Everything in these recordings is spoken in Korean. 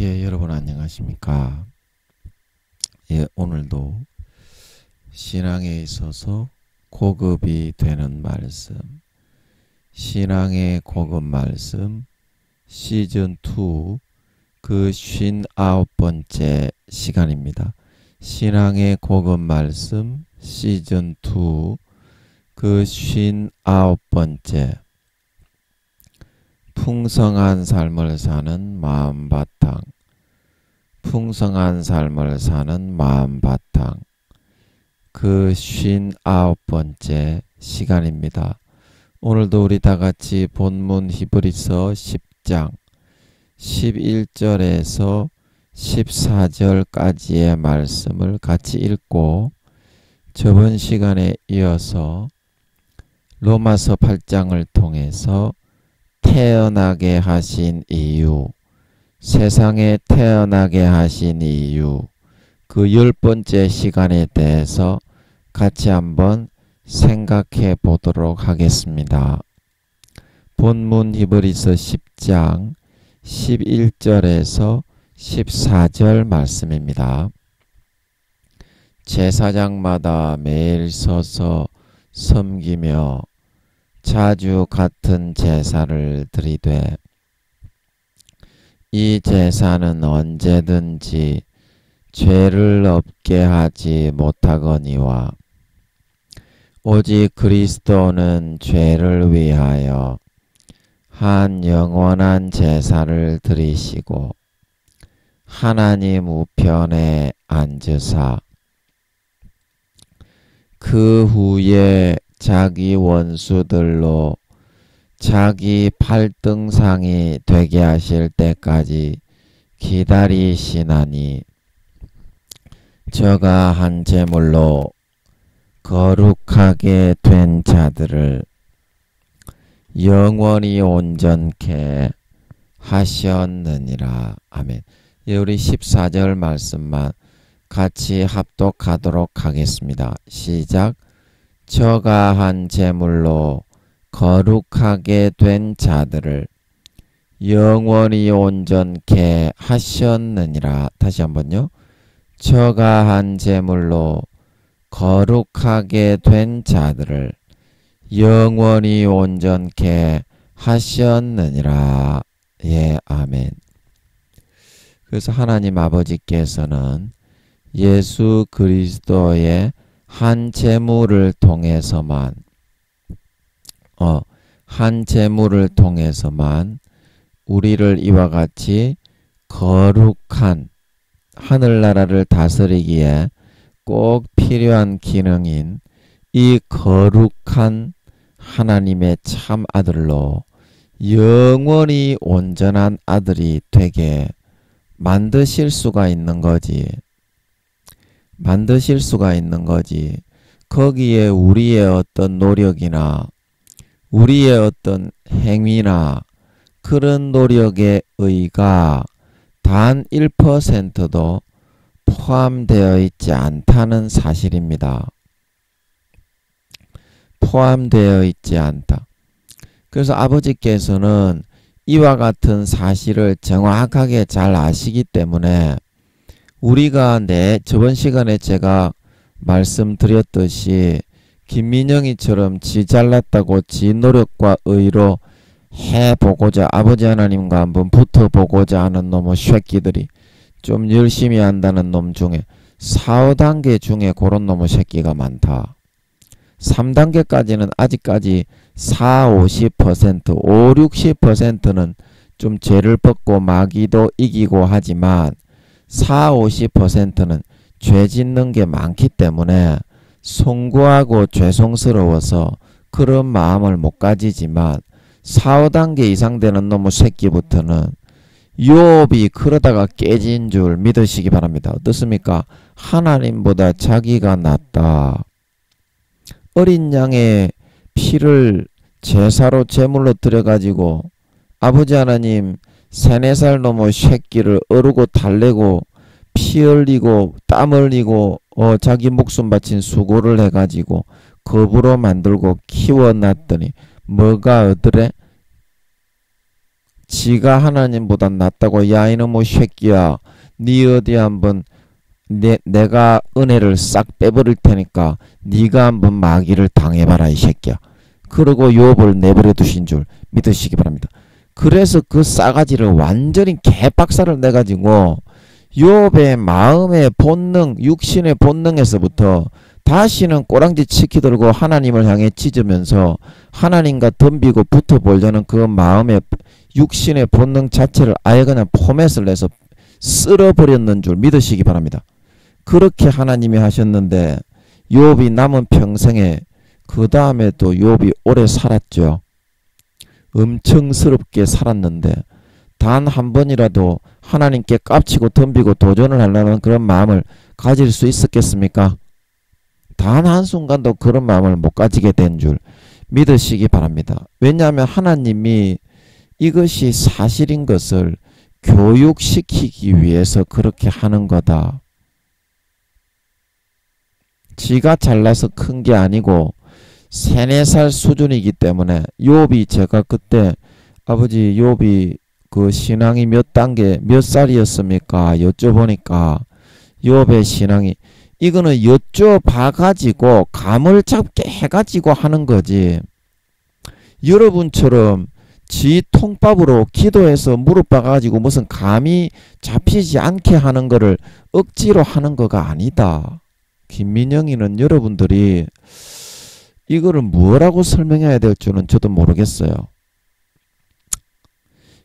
예, 여러분 안녕하십니까? 예, 오늘도 신앙에 있어서 고급이 되는 말씀, 신앙의 고급 말씀 시즌2 그 59번째 시간입니다. 신앙의 고급 말씀 시즌2 그 59번째 풍성한 삶을 사는 마음바탕, 풍성한 삶을 사는 마음바탕 그 59번째 시간입니다. 오늘도 우리 다같이 본문 히브리서 10장 11절에서 14절까지의 말씀을 같이 읽고 저번 시간에 이어서 로마서 8장을 통해서 태어나게 하신 이유, 세상에 태어나게 하신 이유, 그 10번째 시간에 대해서 같이 한번 생각해 보도록 하겠습니다. 본문 히브리서 10장 11절에서 14절 말씀입니다. 제사장마다 매일 서서 섬기며 자주 같은 제사를 드리되 이 제사는 언제든지 죄를 없게 하지 못하거니와 오직 그리스도는 죄를 위하여 한 영원한 제사를 드리시고 하나님 우편에 앉으사 그 후에 자기 원수들로 자기 발등상이 되게 하실 때까지 기다리시나니 저가 한 제물로 거룩하게 된 자들을 영원히 온전케 하셨느니라. 아멘. 예, 우리 14절 말씀만 같이 합독하도록 하겠습니다. 시작. 저가 한 제물로 거룩하게 된 자들을 영원히 온전케 하셨느니라. 다시 한번요. 저가 한 제물로 거룩하게 된 자들을 영원히 온전케 하셨느니라. 예, 아멘. 그래서 하나님 아버지께서는 예수 그리스도의 한 제물을 통해서만 우리를 이와 같이 거룩한 하늘나라를 다스리기에 꼭 필요한 기능인 이 거룩한 하나님의 참 아들로 영원히 온전한 아들이 되게 만드실 수가 있는 거지. 만드실 수가 있는 거지. 거기에 우리의 어떤 노력이나 우리의 어떤 행위나 그런 노력의 의가 단 1%도 포함되어 있지 않다는 사실입니다. 포함되어 있지 않다. 그래서 아버지께서는 이와 같은 사실을 정확하게 잘 아시기 때문에 우리가 저번 시간에 제가 말씀드렸듯이 김민영이처럼 지 잘났다고 지 노력과 의로 해보고자 아버지 하나님과 한번 붙어보고자 하는 놈의 새끼들이 좀 열심히 한다는 놈 중에 4, 5단계 중에 그런 놈의 새끼가 많다. 3단계까지는 아직까지 4, 50%, 5, 60%는 좀 죄를 벗고 마귀도 이기고 하지만 4, 50%는 죄 짓는 게 많기 때문에 송구하고 죄송스러워서 그런 마음을 못 가지지만 4, 5단계 이상 되는 놈의 새끼부터는 욥이 그러다가 깨진 줄 믿으시기 바랍니다. 어떻습니까? 하나님보다 자기가 낫다. 어린 양의 피를 제사로 제물로 드려가지고 아버지 하나님 3, 4살 놈의 새끼를 어르고 달래고 피 흘리고 땀 흘리고 자기 목숨 바친 수고를 해가지고 겁으로 만들고 키워놨더니 뭐가 어더래? 지가 하나님보다 낫다고 야 이놈의 새끼야 니 어디 한번 내가 은혜를 싹 빼버릴 테니까 니가 한번 마귀를 당해봐라 이 새끼야. 그러고 욥을 내버려 두신 줄 믿으시기 바랍니다. 그래서 그 싸가지를 완전히 개박살을 내가지고 욥의 마음의 본능, 육신의 본능에서부터 다시는 꼬랑지 치키 들고 하나님을 향해 찢으면서 하나님과 덤비고 붙어보려는 그 마음의 육신의 본능 자체를 아예 그냥 포맷을 내서 쓸어버렸는 줄 믿으시기 바랍니다. 그렇게 하나님이 하셨는데 욥이 남은 평생에 그 다음에 또 욥이 오래 살았죠. 엄청스럽게 살았는데 단 한 번이라도 하나님께 깝치고 덤비고 도전을 하려는 그런 마음을 가질 수 있었겠습니까? 단 한순간도 그런 마음을 못 가지게 된 줄 믿으시기 바랍니다. 왜냐하면 하나님이 이것이 사실인 것을 교육시키기 위해서 그렇게 하는 거다. 지가 잘나서 큰 게 아니고 3, 4살 수준이기 때문에 욥이 제가 그때 아버지 욥이 그 신앙이 몇 단계 몇 살이었습니까? 여쭤보니까 욥의 신앙이 이거는 여쭤봐 가지고 감을 잡게 해가지고 하는 거지. 여러분처럼 지 통밥으로 기도해서 무릎 박아가지고 무슨 감이 잡히지 않게 하는 거를 억지로 하는 거가 아니다. 김민영이는 여러분들이 이거를 뭐라고 설명해야 될 줄은 저도 모르겠어요.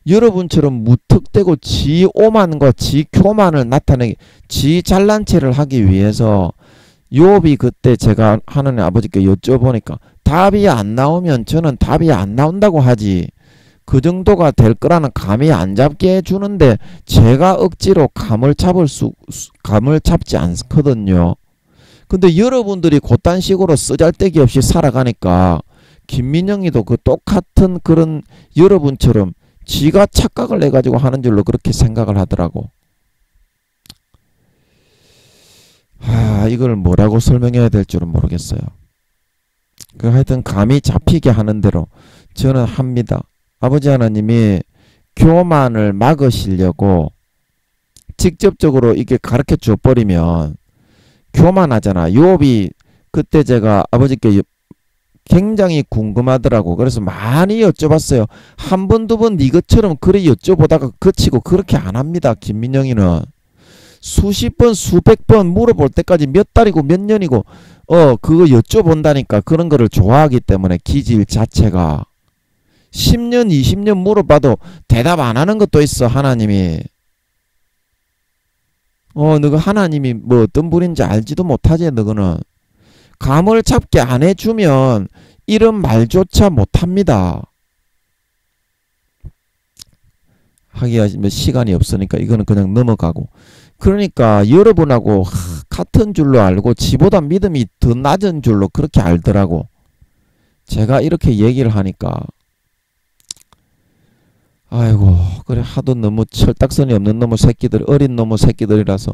여러분처럼 무턱대고 지 오만과 지 교만을 나타내기, 지 잘난 체를 하기 위해서 욥이 그때 제가 하나님 아버지께 여쭤보니까 답이 안 나오면 저는 답이 안 나온다고 하지 그 정도가 될 거라는 감이 안 잡게 해주는데 제가 억지로 감을 잡지 않거든요. 근데 여러분들이 그딴 식으로 쓰잘데기 없이 살아가니까 김민영이도 그 똑같은 그런 여러분처럼 지가 착각을 해가지고 하는 줄로 그렇게 생각을 하더라고. 이걸 뭐라고 설명해야 될 줄은 모르겠어요. 하여튼 감이 잡히게 하는 대로 저는 합니다. 아버지 하나님이 교만을 막으시려고 직접적으로 이게 가르쳐 줘 버리면 교만하잖아. 욥이 그때 제가 아버지께 굉장히 궁금하더라고. 그래서 많이 여쭤봤어요. 한 번, 두 번 이것처럼 그래 여쭤보다가 그치고 그렇게 안 합니다. 김민영이는. 수십 번, 수백 번 물어볼 때까지 몇 달이고 몇 년이고 그거 여쭤본다니까. 그런 거를 좋아하기 때문에 기질 자체가. 10년, 20년 물어봐도 대답 안 하는 것도 있어. 하나님이. 너가 하나님이 뭐 어떤 분인지 알지도 못하지. 너는. 감을 잡게 안 해주면 이런 말조차 못합니다. 하기가 시간이 없으니까 이거는 그냥 넘어가고. 그러니까 여러분하고 같은 줄로 알고 지보다 믿음이 더 낮은 줄로 그렇게 알더라고. 제가 이렇게 얘기를 하니까 아이고 그래 하도 너무 철딱선이 없는 놈의 새끼들 어린 놈의 새끼들이라서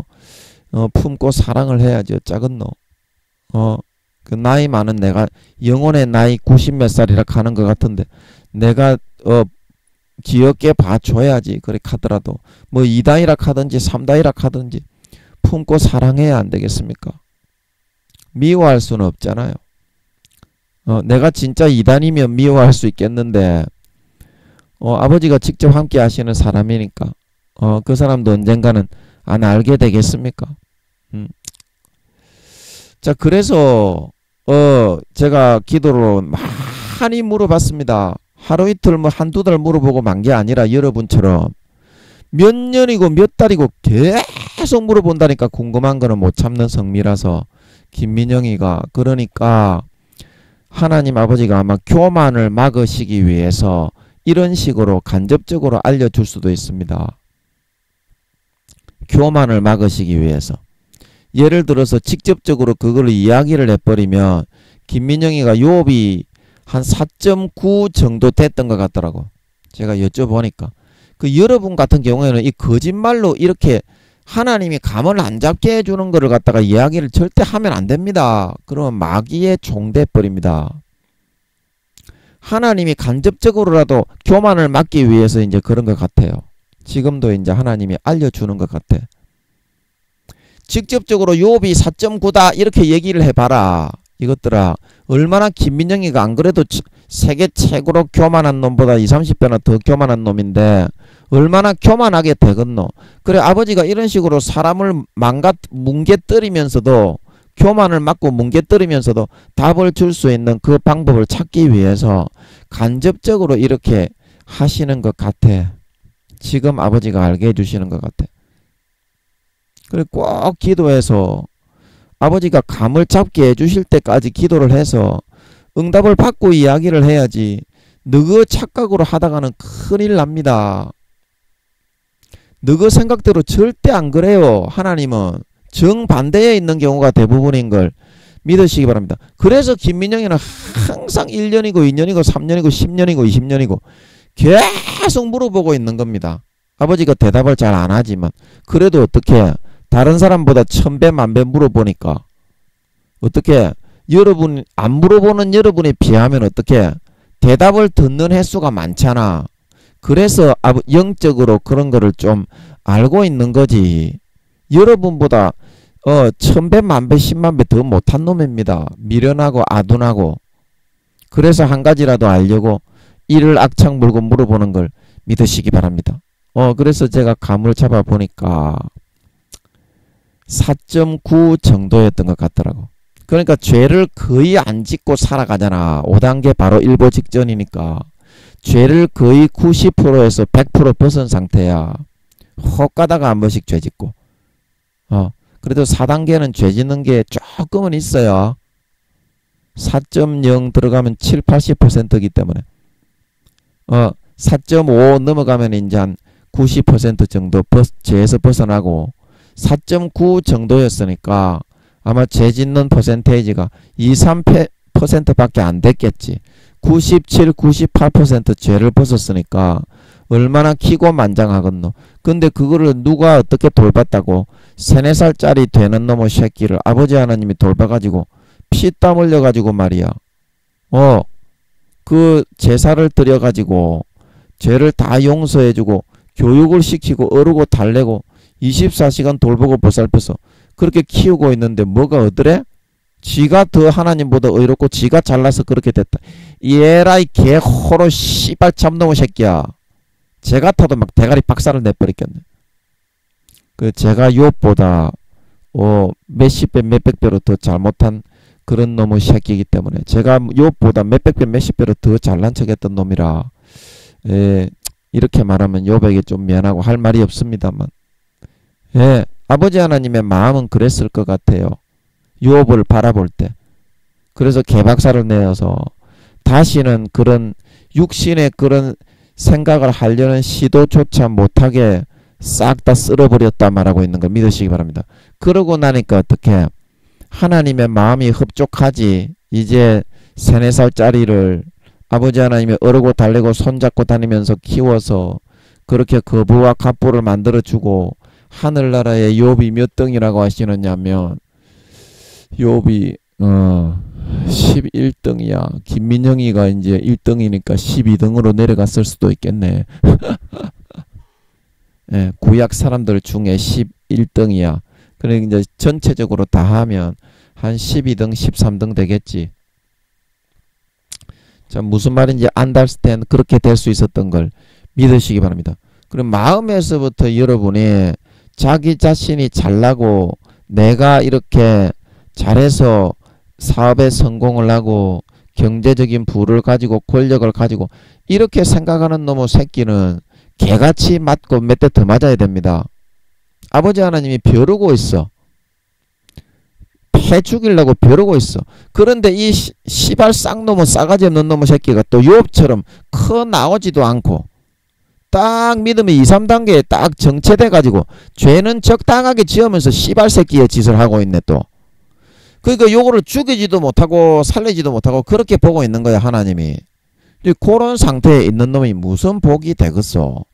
품고 사랑을 해야죠. 작은 놈. 그 나이 많은 내가 영혼의 나이 90 몇 살이라 하는 것 같은데 내가 귀엽게 봐줘야지. 그래 하더라도 뭐 2다이라 하든지 3다이라 하든지 품고 사랑해야 안 되겠습니까? 미워할 수는 없잖아요. 내가 진짜 2단이면 미워할 수 있겠는데 아버지가 직접 함께 하시는 사람이니까 그 사람도 언젠가는 안 알게 되겠습니까? 자, 그래서 제가 기도로 많이 물어봤습니다. 하루 이틀 뭐 한두 달 물어보고 만 게 아니라 여러분처럼 몇 년이고 몇 달이고 계속 물어본다니까. 궁금한 거는 못 참는 성미라서 김민영이가. 그러니까 하나님 아버지가 아마 교만을 막으시기 위해서 이런 식으로 간접적으로 알려줄 수도 있습니다. 교만을 막으시기 위해서. 예를 들어서 직접적으로 그걸 이야기를 해버리면 김민영이가 욥이 한 4.9 정도 됐던 것 같더라고. 제가 여쭤보니까. 그 여러분 같은 경우에는 이 거짓말로 이렇게 하나님이 감을 안 잡게 해주는 거를 갖다가 이야기를 절대 하면 안 됩니다. 그러면 마귀의 종 돼버립니다. 하나님이 간접적으로라도 교만을 막기 위해서 이제 그런 것 같아요. 지금도 이제 하나님이 알려주는 것 같아. 직접적으로 욥이 4.9다 이렇게 얘기를 해봐라. 이것들아, 얼마나 김민영이가 안 그래도 세계 최고로 교만한 놈보다 20, 30배나 더 교만한 놈인데 얼마나 교만하게 되겠노. 그래, 아버지가 이런 식으로 사람을 뭉개뜨리면서도, 교만을 막고 뭉개뜨리면서도 답을 줄 수 있는 그 방법을 찾기 위해서 간접적으로 이렇게 하시는 것 같아. 지금 아버지가 알게 해주시는 것 같아. 그래, 꼭 기도해서 아버지가 감을 잡게 해주실 때까지 기도를 해서 응답을 받고 이야기를 해야지. 너그 착각으로 하다가는 큰일 납니다. 너그 생각대로 절대 안 그래요. 하나님은 정반대에 있는 경우가 대부분인 걸 믿으시기 바랍니다. 그래서 김민영이는 항상 1년이고 2년이고 3년이고 10년이고 20년이고 계속 물어보고 있는 겁니다. 아버지가 대답을 잘 안 하지만 그래도 어떻게 다른 사람보다 1000배 만배 물어보니까 어떻게 여러분 안 물어보는 여러분에 비하면 어떻게 대답을 듣는 횟수가 많잖아. 그래서 영적으로 그런 거를 좀 알고 있는 거지. 여러분보다 1000배 만배 10만배 더 못한 놈입니다. 미련하고 아둔하고. 그래서 한 가지라도 알려고 이를 악창 물고 물어보는 걸 믿으시기 바랍니다. 그래서 제가 감을 잡아 보니까 4.9 정도였던 것 같더라고. 그러니까 죄를 거의 안 짓고 살아가잖아. 5단계 바로 일보 직전이니까 죄를 거의 90%에서 100% 벗은 상태야. 혹 가다가 한 번씩 죄 짓고. 그래도 4단계는 죄 짓는 게 조금은 있어요. 4.0 들어가면 7, 80%이기 때문에 4.5 넘어가면 이제 한 90% 정도 죄에서 벗어나고 4.9 정도였으니까 아마 죄 짓는 퍼센테이지가 2, 3% 밖에 안 됐겠지. 97, 98% 죄를 벗었으니까 얼마나 기고만장하겠노. 근데 그거를 누가 어떻게 돌봤다고 3, 4살짜리 되는 놈의 새끼를 아버지 하나님이 돌봐가지고 피땀 흘려가지고 말이야. 그 제사를 드려가지고 죄를 다 용서해주고 교육을 시키고 어르고 달래고 24시간 돌보고 보살펴서 그렇게 키우고 있는데 뭐가 어더래? 지가 더 하나님보다 의롭고 지가 잘나서 그렇게 됐다. 얘라이 개호로 씨발 참놈의 새끼야. 제 같아도 막 대가리 박살을 내버리겠네. 제가 욥보다 몇십 배 몇백 배로 더 잘못한 그런 놈의 새끼이기 때문에 제가 욥보다 몇백 배 몇십 배로 더 잘난 척했던 놈이라 이렇게 말하면 욥에게 좀 미안하고 할 말이 없습니다만 아버지 하나님의 마음은 그랬을 것 같아요. 욥을 바라볼 때. 그래서 개박살을 내어서 다시는 그런 육신의 그런 생각을 하려는 시도조차 못하게 싹 다 쓸어버렸다 말하고 있는 걸 믿으시기 바랍니다. 그러고 나니까 어떻게 하나님의 마음이 흡족하지. 이제 3, 4살짜리를 아버지 하나님이 어르고 달래고 손잡고 다니면서 키워서 그렇게 거부와 갑부를 만들어주고 하늘나라의 욥이 몇 등이라고 하시느냐면 욥이 11등이야. 김민영이가 이제 1등이니까 12등으로 내려갔을 수도 있겠네. 구약 사람들 중에 11등이야. 그러니까 이제 전체적으로 다 하면 한 12등, 13등 되겠지. 자, 무슨 말인지 안달스텐 그렇게 될 수 있었던 걸 믿으시기 바랍니다. 그럼 마음에서부터 여러분이 자기 자신이 잘나고 내가 이렇게 잘해서 사업에 성공을 하고 경제적인 부를 가지고 권력을 가지고 이렇게 생각하는 놈의 새끼는 개같이 맞고 몇 대 더 맞아야 됩니다. 아버지 하나님이 벼르고 있어. 패 죽이려고 벼르고 있어. 그런데 이 시발 쌍놈의 싸가지 없는 놈의 새끼가 또 욥처럼 커 나오지도 않고 딱 믿음이 2, 3단계에 딱 정체돼 가지고 죄는 적당하게 지으면서 씨발 새끼의 짓을 하고 있네 또. 그러니까 요거를 죽이지도 못하고 살리지도 못하고 그렇게 보고 있는 거야 하나님이. 그런 상태에 있는 놈이 무슨 복이 되겠어.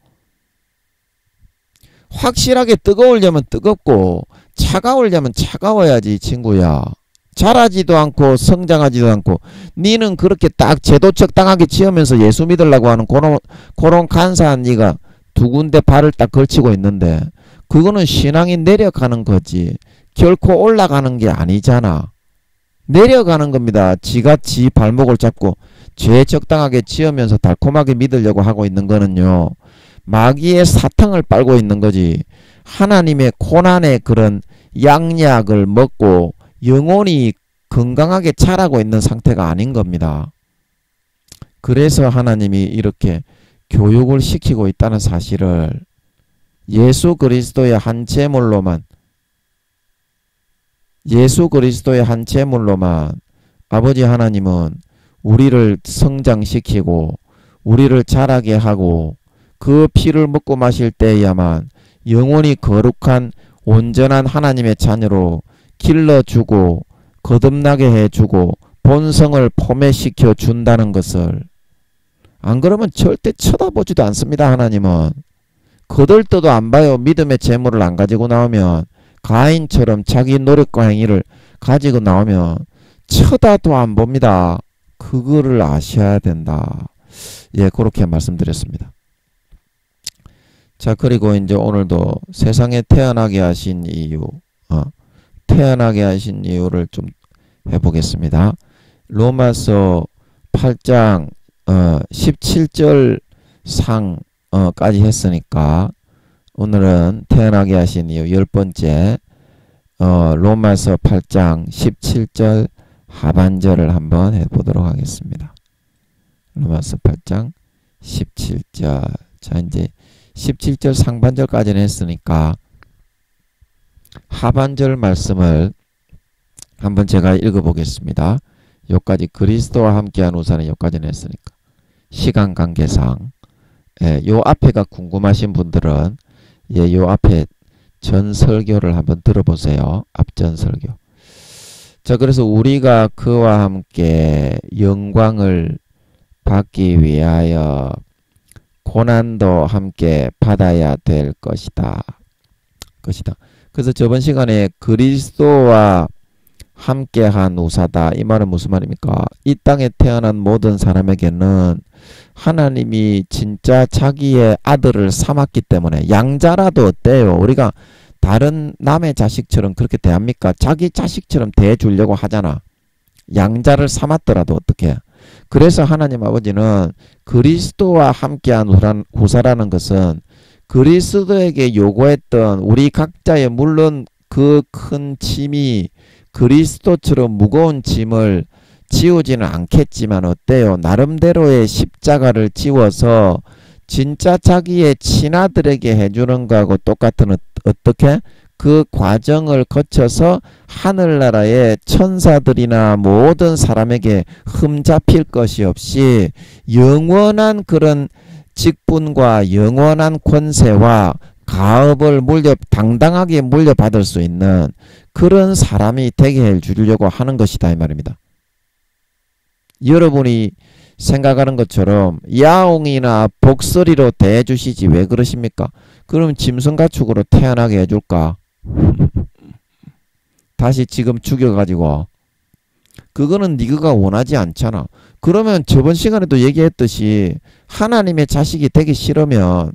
확실하게 뜨거우려면 뜨겁고 차가우려면 차가워야지 친구야. 자라지도 않고 성장하지도 않고 니는 그렇게 딱 제도 적당하게 지으면서 예수 믿으려고 하는 그런 간사한 니가 두 군데 발을 딱 걸치고 있는데 그거는 신앙이 내려가는 거지 결코 올라가는 게 아니잖아. 내려가는 겁니다. 지가 지 발목을 잡고 죄 적당하게 지으면서 달콤하게 믿으려고 하고 있는 거는요. 마귀의 사탕을 빨고 있는 거지. 하나님의 고난의 그런 양약을 먹고 영혼이 건강하게 자라고 있는 상태가 아닌 겁니다. 그래서 하나님이 이렇게 교육을 시키고 있다는 사실을 예수 그리스도의 한 제물로만 아버지 하나님은 우리를 성장시키고 우리를 자라게 하고 그 피를 먹고 마실 때야만 영원히 거룩한 온전한 하나님의 자녀로 길러주고 거듭나게 해주고 본성을 포매시켜 준다는 것을 안 그러면 절대 쳐다보지도 않습니다. 하나님은 거들떠도 안 봐요. 믿음의 재물을 안 가지고 나오면 가인처럼 자기 노력과 행위를 가지고 나오면 쳐다도 안 봅니다. 그거를 아셔야 된다. 예, 그렇게 말씀드렸습니다. 자, 그리고 이제 오늘도 세상에 태어나게 하신 이유, 태어나게 하신 이유를 좀 해보겠습니다. 로마서 8장 17절 상까지 했으니까 오늘은 태어나게 하신 이유 10번째 로마서 8장 17절 하반절을 한번 해보도록 하겠습니다. 로마서 8장 17절. 자, 이제 17절 상반절까지는 했으니까 하반절 말씀을 한번 제가 읽어보겠습니다. 여기까지 그리스도와 함께한 우사는 여기까지는 했으니까 시간 관계상 요 앞에가 궁금하신 분들은 요 앞에 전 설교를 한번 들어보세요. 앞전 설교. 자, 그래서 우리가 그와 함께 영광을 받기 위하여 고난도 함께 받아야 될 것이다. 그래서 저번 시간에 그리스도와 함께한 우사다. 이 말은 무슨 말입니까? 이 땅에 태어난 모든 사람에게는 하나님이 진짜 자기의 아들을 삼았기 때문에 양자라도 어때요? 우리가 다른 남의 자식처럼 그렇게 대합니까? 자기 자식처럼 대해주려고 하잖아. 양자를 삼았더라도 어떻게? 그래서 하나님 아버지는 그리스도와 함께한 후사라는 것은 그리스도에게 요구했던 우리 각자의 물론 그 큰 짐이 그리스도처럼 무거운 짐을 지우지는 않겠지만 어때요? 나름대로의 십자가를 지워서 진짜 자기의 친아들에게 해주는 거하고 똑같은 어떻게? 그 과정을 거쳐서 하늘나라의 천사들이나 모든 사람에게 흠잡힐 것이 없이 영원한 그런 직분과 영원한 권세와 가업을 당당하게 물려받을 수 있는 그런 사람이 되게 해주려고 하는 것이다 이 말입니다. 여러분이 생각하는 것처럼 야옹이나 복소리로 대해주시지 왜 그러십니까? 그럼 짐승가축으로 태어나게 해줄까? 다시 지금 죽여가지고 그거는 네가 원하지 않잖아. 그러면 저번 시간에도 얘기했듯이 하나님의 자식이 되기 싫으면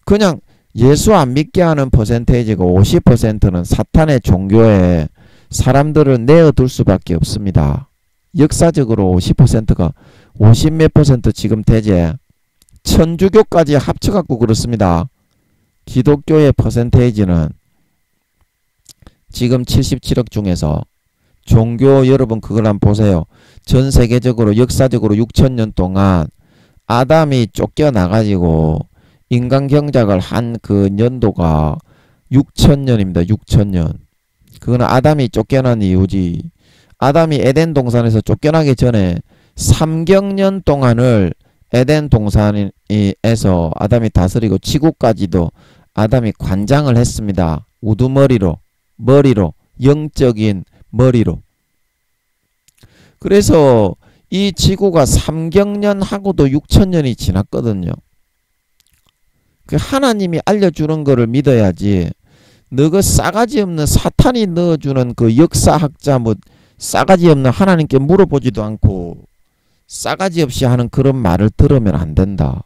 그냥 예수 안 믿게 하는 퍼센테이지가 50%는 사탄의 종교에 사람들을 내어둘 수밖에 없습니다. 역사적으로 50%가 50몇 % 지금 대제 천주교까지 합쳐갖고 그렇습니다. 기독교의 퍼센테이지는 지금 77억 중에서 종교 여러분 그걸 한번 보세요. 전 세계적으로 역사적으로 6,000년 동안 아담이 쫓겨나가지고 인간 경작을 한 그 년도가 6,000년입니다. 6,000년. 그건 아담이 쫓겨난 이유지. 아담이 에덴 동산에서 쫓겨나기 전에 3경년 동안을 에덴 동산에서 아담이 다스리고 지구까지도 아담이 관장을 했습니다. 우두머리로, 영적인 머리로. 그래서 이 지구가 3경년 하고도 6,000년이 지났거든요. 그 하나님이 알려주는 거를 믿어야지. 너 그 싸가지 없는 사탄이 넣어주는 그 역사학자 뭐 싸가지 없는 하나님께 물어보지도 않고 싸가지 없이 하는 그런 말을 들으면 안 된다.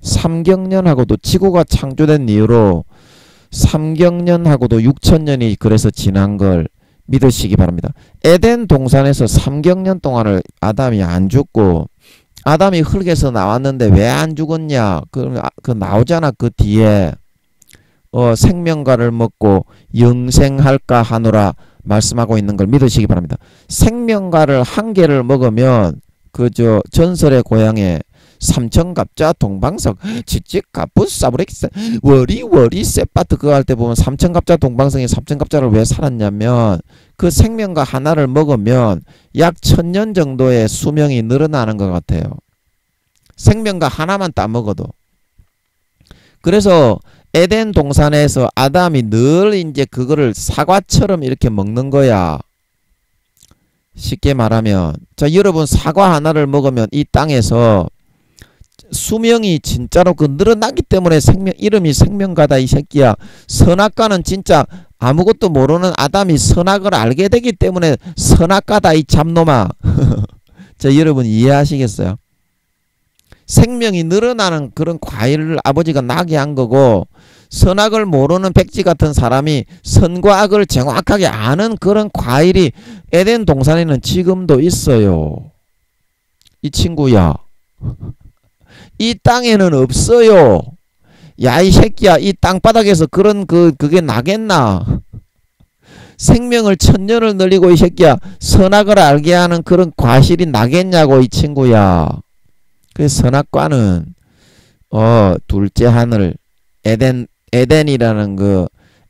삼경년하고도 지구가 창조된 이후로 삼경년하고도 6천년이 그래서 지난 걸 믿으시기 바랍니다. 에덴 동산에서 삼경년 동안을 아담이 안 죽고 아담이 흙에서 나왔는데 왜 안 죽었냐? 그 나오잖아. 그 뒤에 생명과를 먹고 영생할까 하노라 말씀하고 있는 걸 믿으시기 바랍니다. 생명과를 한 개를 먹으면 그저 전설의 고향에 삼천갑자 동방석 지직 갑부 사브렉 워리 세파트 그거 할 때 보면 삼천갑자 동방석이 삼천갑자를 왜 살았냐면 그 생명과 하나를 먹으면 약 1000년 정도의 수명이 늘어나는 것 같아요. 생명과 하나만 따먹어도. 그래서 에덴 동산에서 아담이 늘 이제 그거를 사과처럼 이렇게 먹는 거야. 쉽게 말하면 자 여러분 사과 하나를 먹으면 이 땅에서 수명이 진짜로 그 늘어나기 때문에 이름이 생명과다 이 새끼야. 선악과는 진짜 아무것도 모르는 아담이 선악을 알게 되기 때문에 선악과다 이 잡놈아. 자 여러분 이해하시겠어요? 생명이 늘어나는 그런 과일을 아버지가 나게 한 거고 선악을 모르는 백지 같은 사람이 선과 악을 정확하게 아는 그런 과일이 에덴 동산에는 지금도 있어요. 이 친구야. 이 땅에는 없어요. 야 이 새끼야 이 땅바닥에서 그런 그게 나겠나? 생명을 1000년을 늘리고 이 새끼야 선악을 알게 하는 그런 과실이 나겠냐고 이 친구야. 그 선악과는 둘째 하늘 에덴이라는 그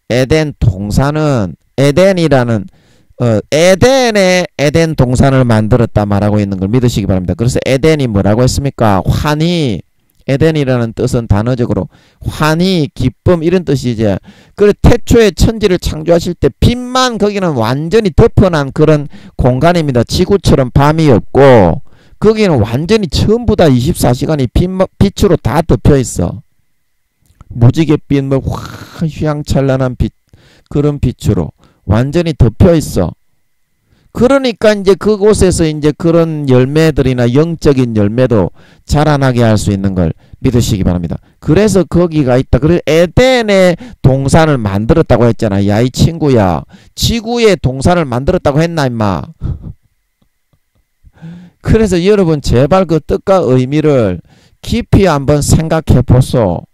에덴 동산은 에덴이라는 에덴의 에덴 동산을 만들었다 말하고 있는 걸 믿으시기 바랍니다. 그래서 에덴이 뭐라고 했습니까? 환희. 에덴이라는 뜻은 단어적으로 환희, 기쁨 이런 뜻이지. 그리고 태초에 천지를 창조하실 때 빛만 거기는 완전히 덮어난 그런 공간입니다. 지구처럼 밤이 없고 거기는 완전히 전부 다 24시간이 빛으로 다 덮여 있어. 무지갯빛, 뭐 휘황찬란한 빛, 그런 빛으로 완전히 덮여 있어. 그러니까 이제 그곳에서 이제 그런 열매들이나 영적인 열매도 자라나게 할 수 있는 걸 믿으시기 바랍니다. 그래서 거기가 있다. 그래서 에덴의 동산을 만들었다고 했잖아. 야 이 친구야. 지구의 동산을 만들었다고 했나 임마. 그래서 여러분 제발 그 뜻과 의미를 깊이 한번 생각해 보소.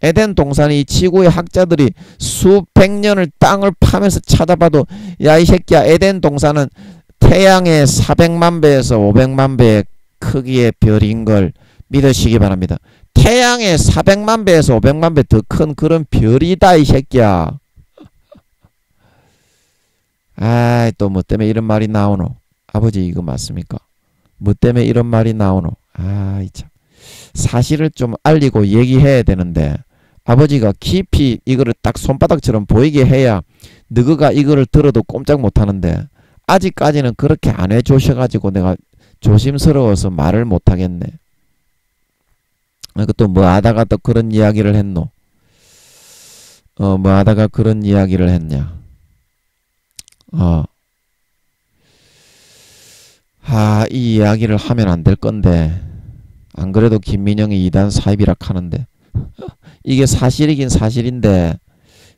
에덴 동산이 이 지구의 학자들이 수백 년을 땅을 파면서 찾아봐도 야 이 새끼야 에덴 동산은 태양의 400만 배에서 500만 배의 크기의 별인 걸 믿으시기 바랍니다. 태양의 400만 배에서 500만 배 더 큰 그런 별이다 이 새끼야. 아이 또 뭐 때문에 이런 말이 나오노? 아버지 이거 맞습니까? 뭐 때문에 이런 말이 나오노? 아이 참. 사실을 좀 알리고 얘기해야 되는데 아버지가 깊이 이거를 딱 손바닥처럼 보이게 해야 너가 이거를 들어도 꼼짝 못하는데 아직까지는 그렇게 안 해주셔가지고 내가 조심스러워서 말을 못하겠네. 또 뭐 하다가 또 그런 이야기를 했노? 뭐 하다가 그런 이야기를 했냐? 이 이야기를 하면 안 될 건데 안 그래도 김민영이 2단 사입이라 하는데 이게 사실이긴 사실인데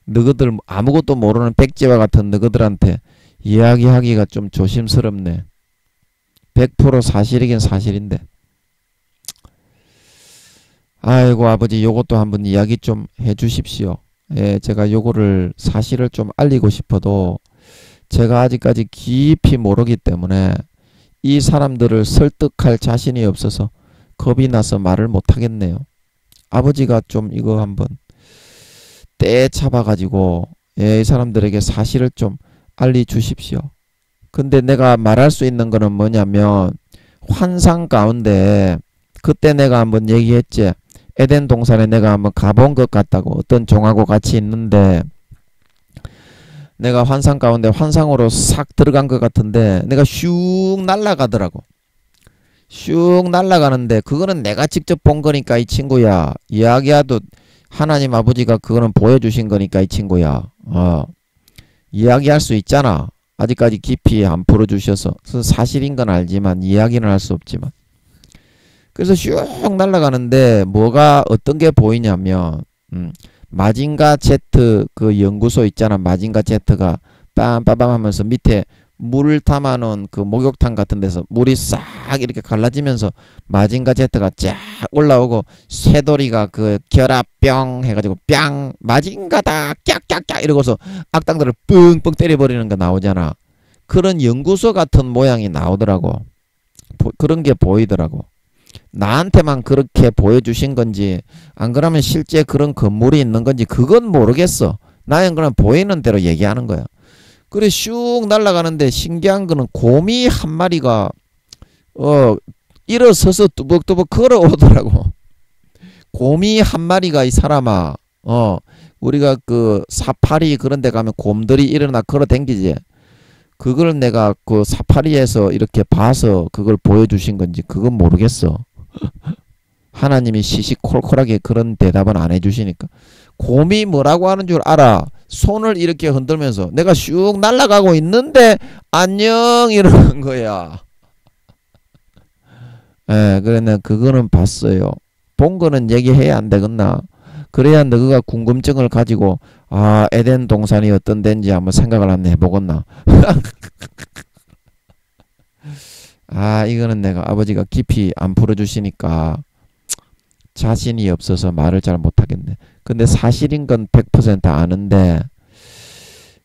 너희들 아무것도 모르는 백지와 같은 너희들한테 이야기하기가 좀 조심스럽네. 100% 사실이긴 사실인데 아이고 아버지 요것도 한번 이야기 좀 해주십시오. 예, 제가 요거를 사실을 좀 알리고 싶어도 제가 아직까지 깊이 모르기 때문에 이 사람들을 설득할 자신이 없어서 겁이 나서 말을 못하겠네요. 아버지가 좀 이거 한번 떼 잡아가지고 이 사람들에게 사실을 좀 알려주십시오. 근데 내가 말할 수 있는 거는 뭐냐면 환상 가운데 그때 내가 한번 얘기했지. 에덴 동산에 내가 한번 가본 것 같다고. 어떤 종하고 같이 있는데 내가 환상 가운데 환상으로 싹 들어간 것 같은데 내가 슉 날아가더라고. 슉 날아가는데 그거는 내가 직접 본 거니까 이 친구야. 이야기하도 하나님 아버지가 그거는 보여주신 거니까 이 친구야. 이야기할 수 있잖아. 아직까지 깊이 안 풀어주셔서 사실인 건 알지만 이야기는 할 수 없지만 그래서 슉 날아가는데 뭐가 어떤 게 보이냐면 마징가 제트 그 연구소 있잖아. 마징가 제트가 빰빰빰 하면서 밑에 물 담아놓은 그 목욕탕 같은 데서 물이 싹 이렇게 갈라지면서 마징가 제트가 쫙 올라오고 쇠돌이가 그 결합 뿅 해가지고 뿅 마징가다 깍깍깍 이러고서 악당들을 뻥뻥 때려버리는 거 나오잖아. 그런 연구소 같은 모양이 나오더라고. 그런 게 보이더라고. 나한테만 그렇게 보여주신 건지 안 그러면 실제 그런 건물이 있는 건지 그건 모르겠어. 나는 그냥 보이는 대로 얘기하는 거야. 그래 슉 날아가는데 신기한 거는 곰이 한 마리가 일어서서 뚜벅뚜벅 걸어오더라고. 곰이 한 마리가 이 사람아 우리가 그 사파리 그런 데 가면 곰들이 일어나 걸어 댕기지. 그걸 내가 그 사파리에서 이렇게 봐서 그걸 보여주신 건지 그건 모르겠어. 하나님이 시시콜콜하게 그런 대답은 안 해주시니까. 곰이 뭐라고 하는 줄 알아? 손을 이렇게 흔들면서 내가 슉 날아가고 있는데 안녕 이러는 거야. 그래 내가 그거는 봤어요. 본 거는 얘기해야 안 되겠나? 그래야 너가 궁금증을 가지고 에덴 동산이 어떤 데인지 한번 생각을 한번 해보겠나? 이거는 내가 아버지가 깊이 안 풀어주시니까 자신이 없어서 말을 잘 못하겠네. 근데 사실인 건 100% 아는데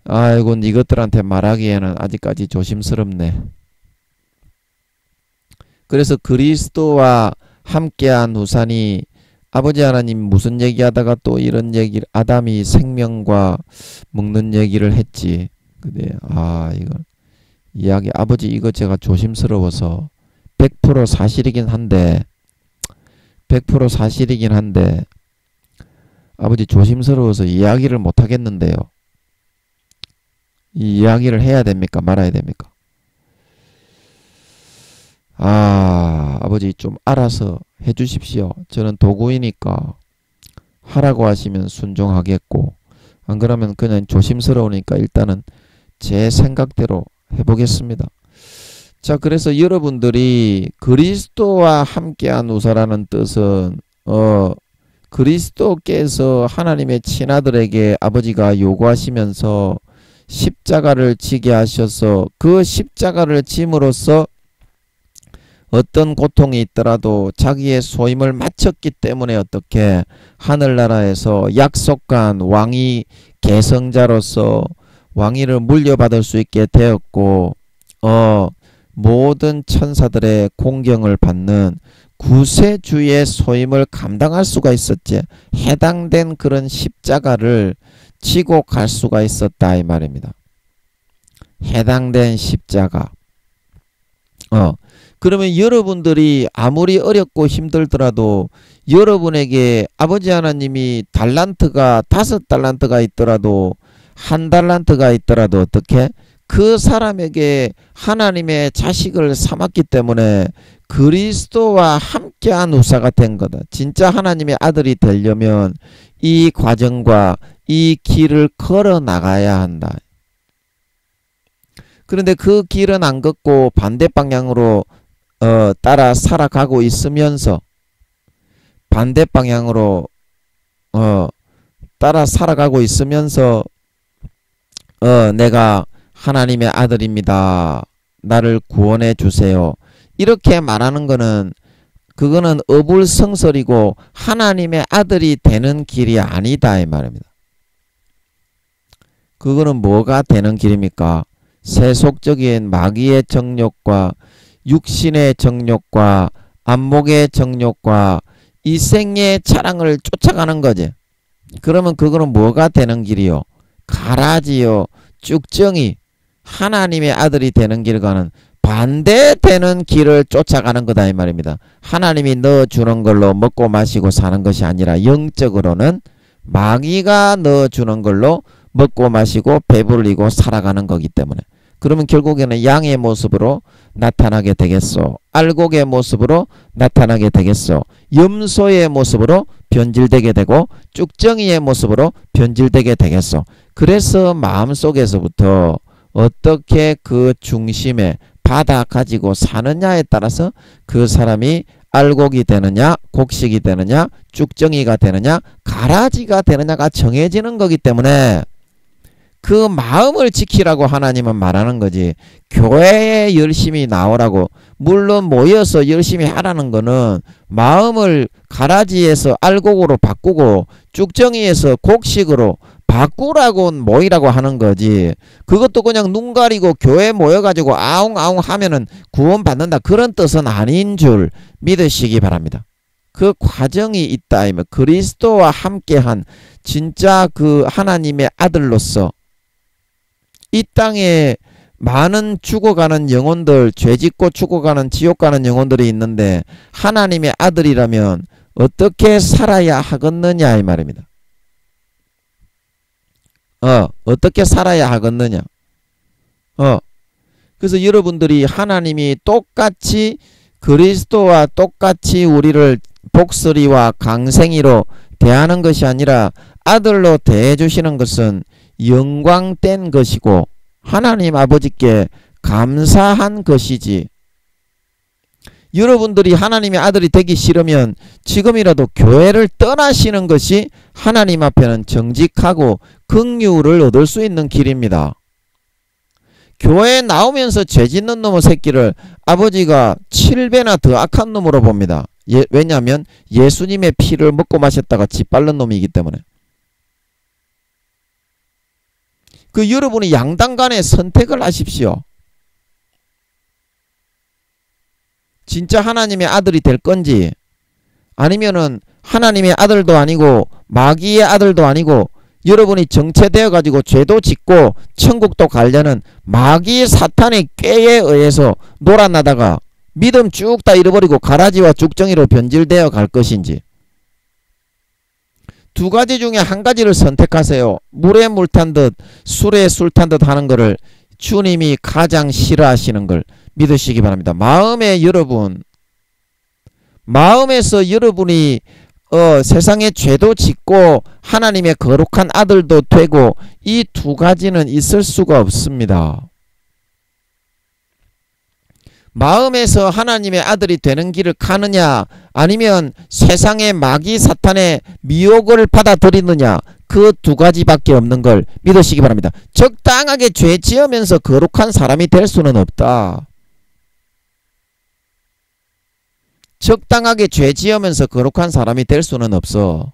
아이고 이것들한테 말하기에는 아직까지 조심스럽네. 그래서 그리스도와 함께한 후산이 아버지 하나님 무슨 얘기하다가 또 이런 얘기를 아담이 생명과 먹는 얘기를 했지. 근데 이건 이야기 아버지 이거 제가 조심스러워서 100% 사실이긴 한데 100% 사실이긴 한데 아버지 조심스러워서 이야기를 못 하겠는데요. 이 이야기를 해야 됩니까? 말아야 됩니까? 아버지 좀 알아서 해 주십시오. 저는 도구이니까 하라고 하시면 순종하겠고 안 그러면 그냥 조심스러우니까 일단은 제 생각대로 해보겠습니다. 자, 그래서 여러분들이 그리스도와 함께한 우사라는 뜻은 그리스도께서 하나님의 친아들에게 아버지가 요구하시면서 십자가를 지게 하셔서 그 십자가를 짐으로써 어떤 고통이 있더라도 자기의 소임을 마쳤기 때문에 어떻게 하늘나라에서 약속한 왕위 계승자로서 왕위를 물려받을 수 있게 되었고 모든 천사들의 공경을 받는 구세주의 소임을 감당할 수가 있었지. 해당된 그런 십자가를 지고 갈 수가 있었다 이 말입니다. 해당된 십자가. 그러면 여러분들이 아무리 어렵고 힘들더라도 여러분에게 아버지 하나님이 달란트가 5달란트가 있더라도 1달란트가 있더라도 어떻게 그 사람에게 하나님의 자식을 삼았기 때문에 그리스도와 함께한 후사가 된 거다. 진짜 하나님의 아들이 되려면 이 과정과 이 길을 걸어 나가야 한다. 그런데 그 길은 안 걷고 반대 방향으로 따라 살아가고 있으면서 반대 방향으로 따라 살아가고 있으면서 내가 하나님의 아들입니다. 나를 구원해 주세요. 이렇게 말하는 거는 그거는 어불성설이고 하나님의 아들이 되는 길이 아니다 이 말입니다. 그거는 뭐가 되는 길입니까? 세속적인 마귀의 정욕과 육신의 정욕과 안목의 정욕과 이생의 자랑을 쫓아가는 거지. 그러면 그거는 뭐가 되는 길이요? 가라지요. 쭉정이 하나님의 아들이 되는 길과는 반대되는 길을 쫓아가는 거다 이 말입니다. 하나님이 넣어주는 걸로 먹고 마시고 사는 것이 아니라 영적으로는 마귀가 넣어주는 걸로 먹고 마시고 배불리고 살아가는 거기 때문에 그러면 결국에는 양의 모습으로 나타나게 되겠소. 알곡의 모습으로 나타나게 되겠소. 염소의 모습으로 변질되게 되고 쭉정이의 모습으로 변질되게 되겠소. 그래서 마음속에서부터 어떻게 그 중심에 받아 가지고 사느냐에 따라서 그 사람이 알곡이 되느냐, 곡식이 되느냐, 쭉정이가 되느냐, 가라지가 되느냐가 정해지는 거기 때문에 그 마음을 지키라고 하나님은 말하는 거지. 교회에 열심히 나오라고, 물론 모여서 열심히 하라는 거는 마음을 가라지에서 알곡으로 바꾸고 쭉정이에서 곡식으로 바꾸라고 모이라고 하는 거지. 그것도 그냥 눈 가리고 교회 모여가지고 아웅아웅 하면은 구원받는다, 그런 뜻은 아닌 줄 믿으시기 바랍니다. 그 과정이 있다. 그리스도와 함께한 진짜 그 하나님의 아들로서 이 땅에 많은 죽어가는 영혼들, 죄짓고 죽어가는 지옥 가는 영혼들이 있는데 하나님의 아들이라면 어떻게 살아야 하겠느냐 이 말입니다. 어떻게 살아야 하겠느냐. 그래서 여러분들이 하나님이 똑같이 그리스도와 똑같이 우리를 복스리와 강생이로 대하는 것이 아니라 아들로 대해 주시는 것은 영광된 것이고 하나님 아버지께 감사한 것이지. 여러분들이 하나님의 아들이 되기 싫으면 지금이라도 교회를 떠나시는 것이 하나님 앞에는 정직하고 긍휼을 얻을 수 있는 길입니다. 교회에 나오면서 죄짓는 놈의 새끼를 아버지가 7배나 더 악한 놈으로 봅니다. 왜냐하면 예수님의 피를 먹고 마셨다가 짓밟는 놈이기 때문에. 그 여러분이 양당 간에 선택을 하십시오. 진짜 하나님의 아들이 될 건지, 아니면은 하나님의 아들도 아니고 마귀의 아들도 아니고 여러분이 정체되어 가지고 죄도 짓고 천국도 가려는 마귀 사탄의 꾀에 의해서 놀아나다가 믿음 쭉 다 잃어버리고 가라지와 죽정이로 변질되어 갈 것인지. 두 가지 중에 한 가지를 선택하세요. 물에 물 탄 듯 술에 술 탄 듯 하는 것을 주님이 가장 싫어하시는 걸 믿으시기 바랍니다. 마음에서 여러분이 세상에 죄도 짓고 하나님의 거룩한 아들도 되고 이 두 가지는 있을 수가 없습니다. 마음에서 하나님의 아들이 되는 길을 가느냐, 아니면 세상의 마귀 사탄의 미혹을 받아들이느냐, 그 두 가지밖에 없는 걸 믿으시기 바랍니다. 적당하게 죄 지으면서 거룩한 사람이 될 수는 없다. 적당하게 죄 지으면서 거룩한 사람이 될 수는 없어.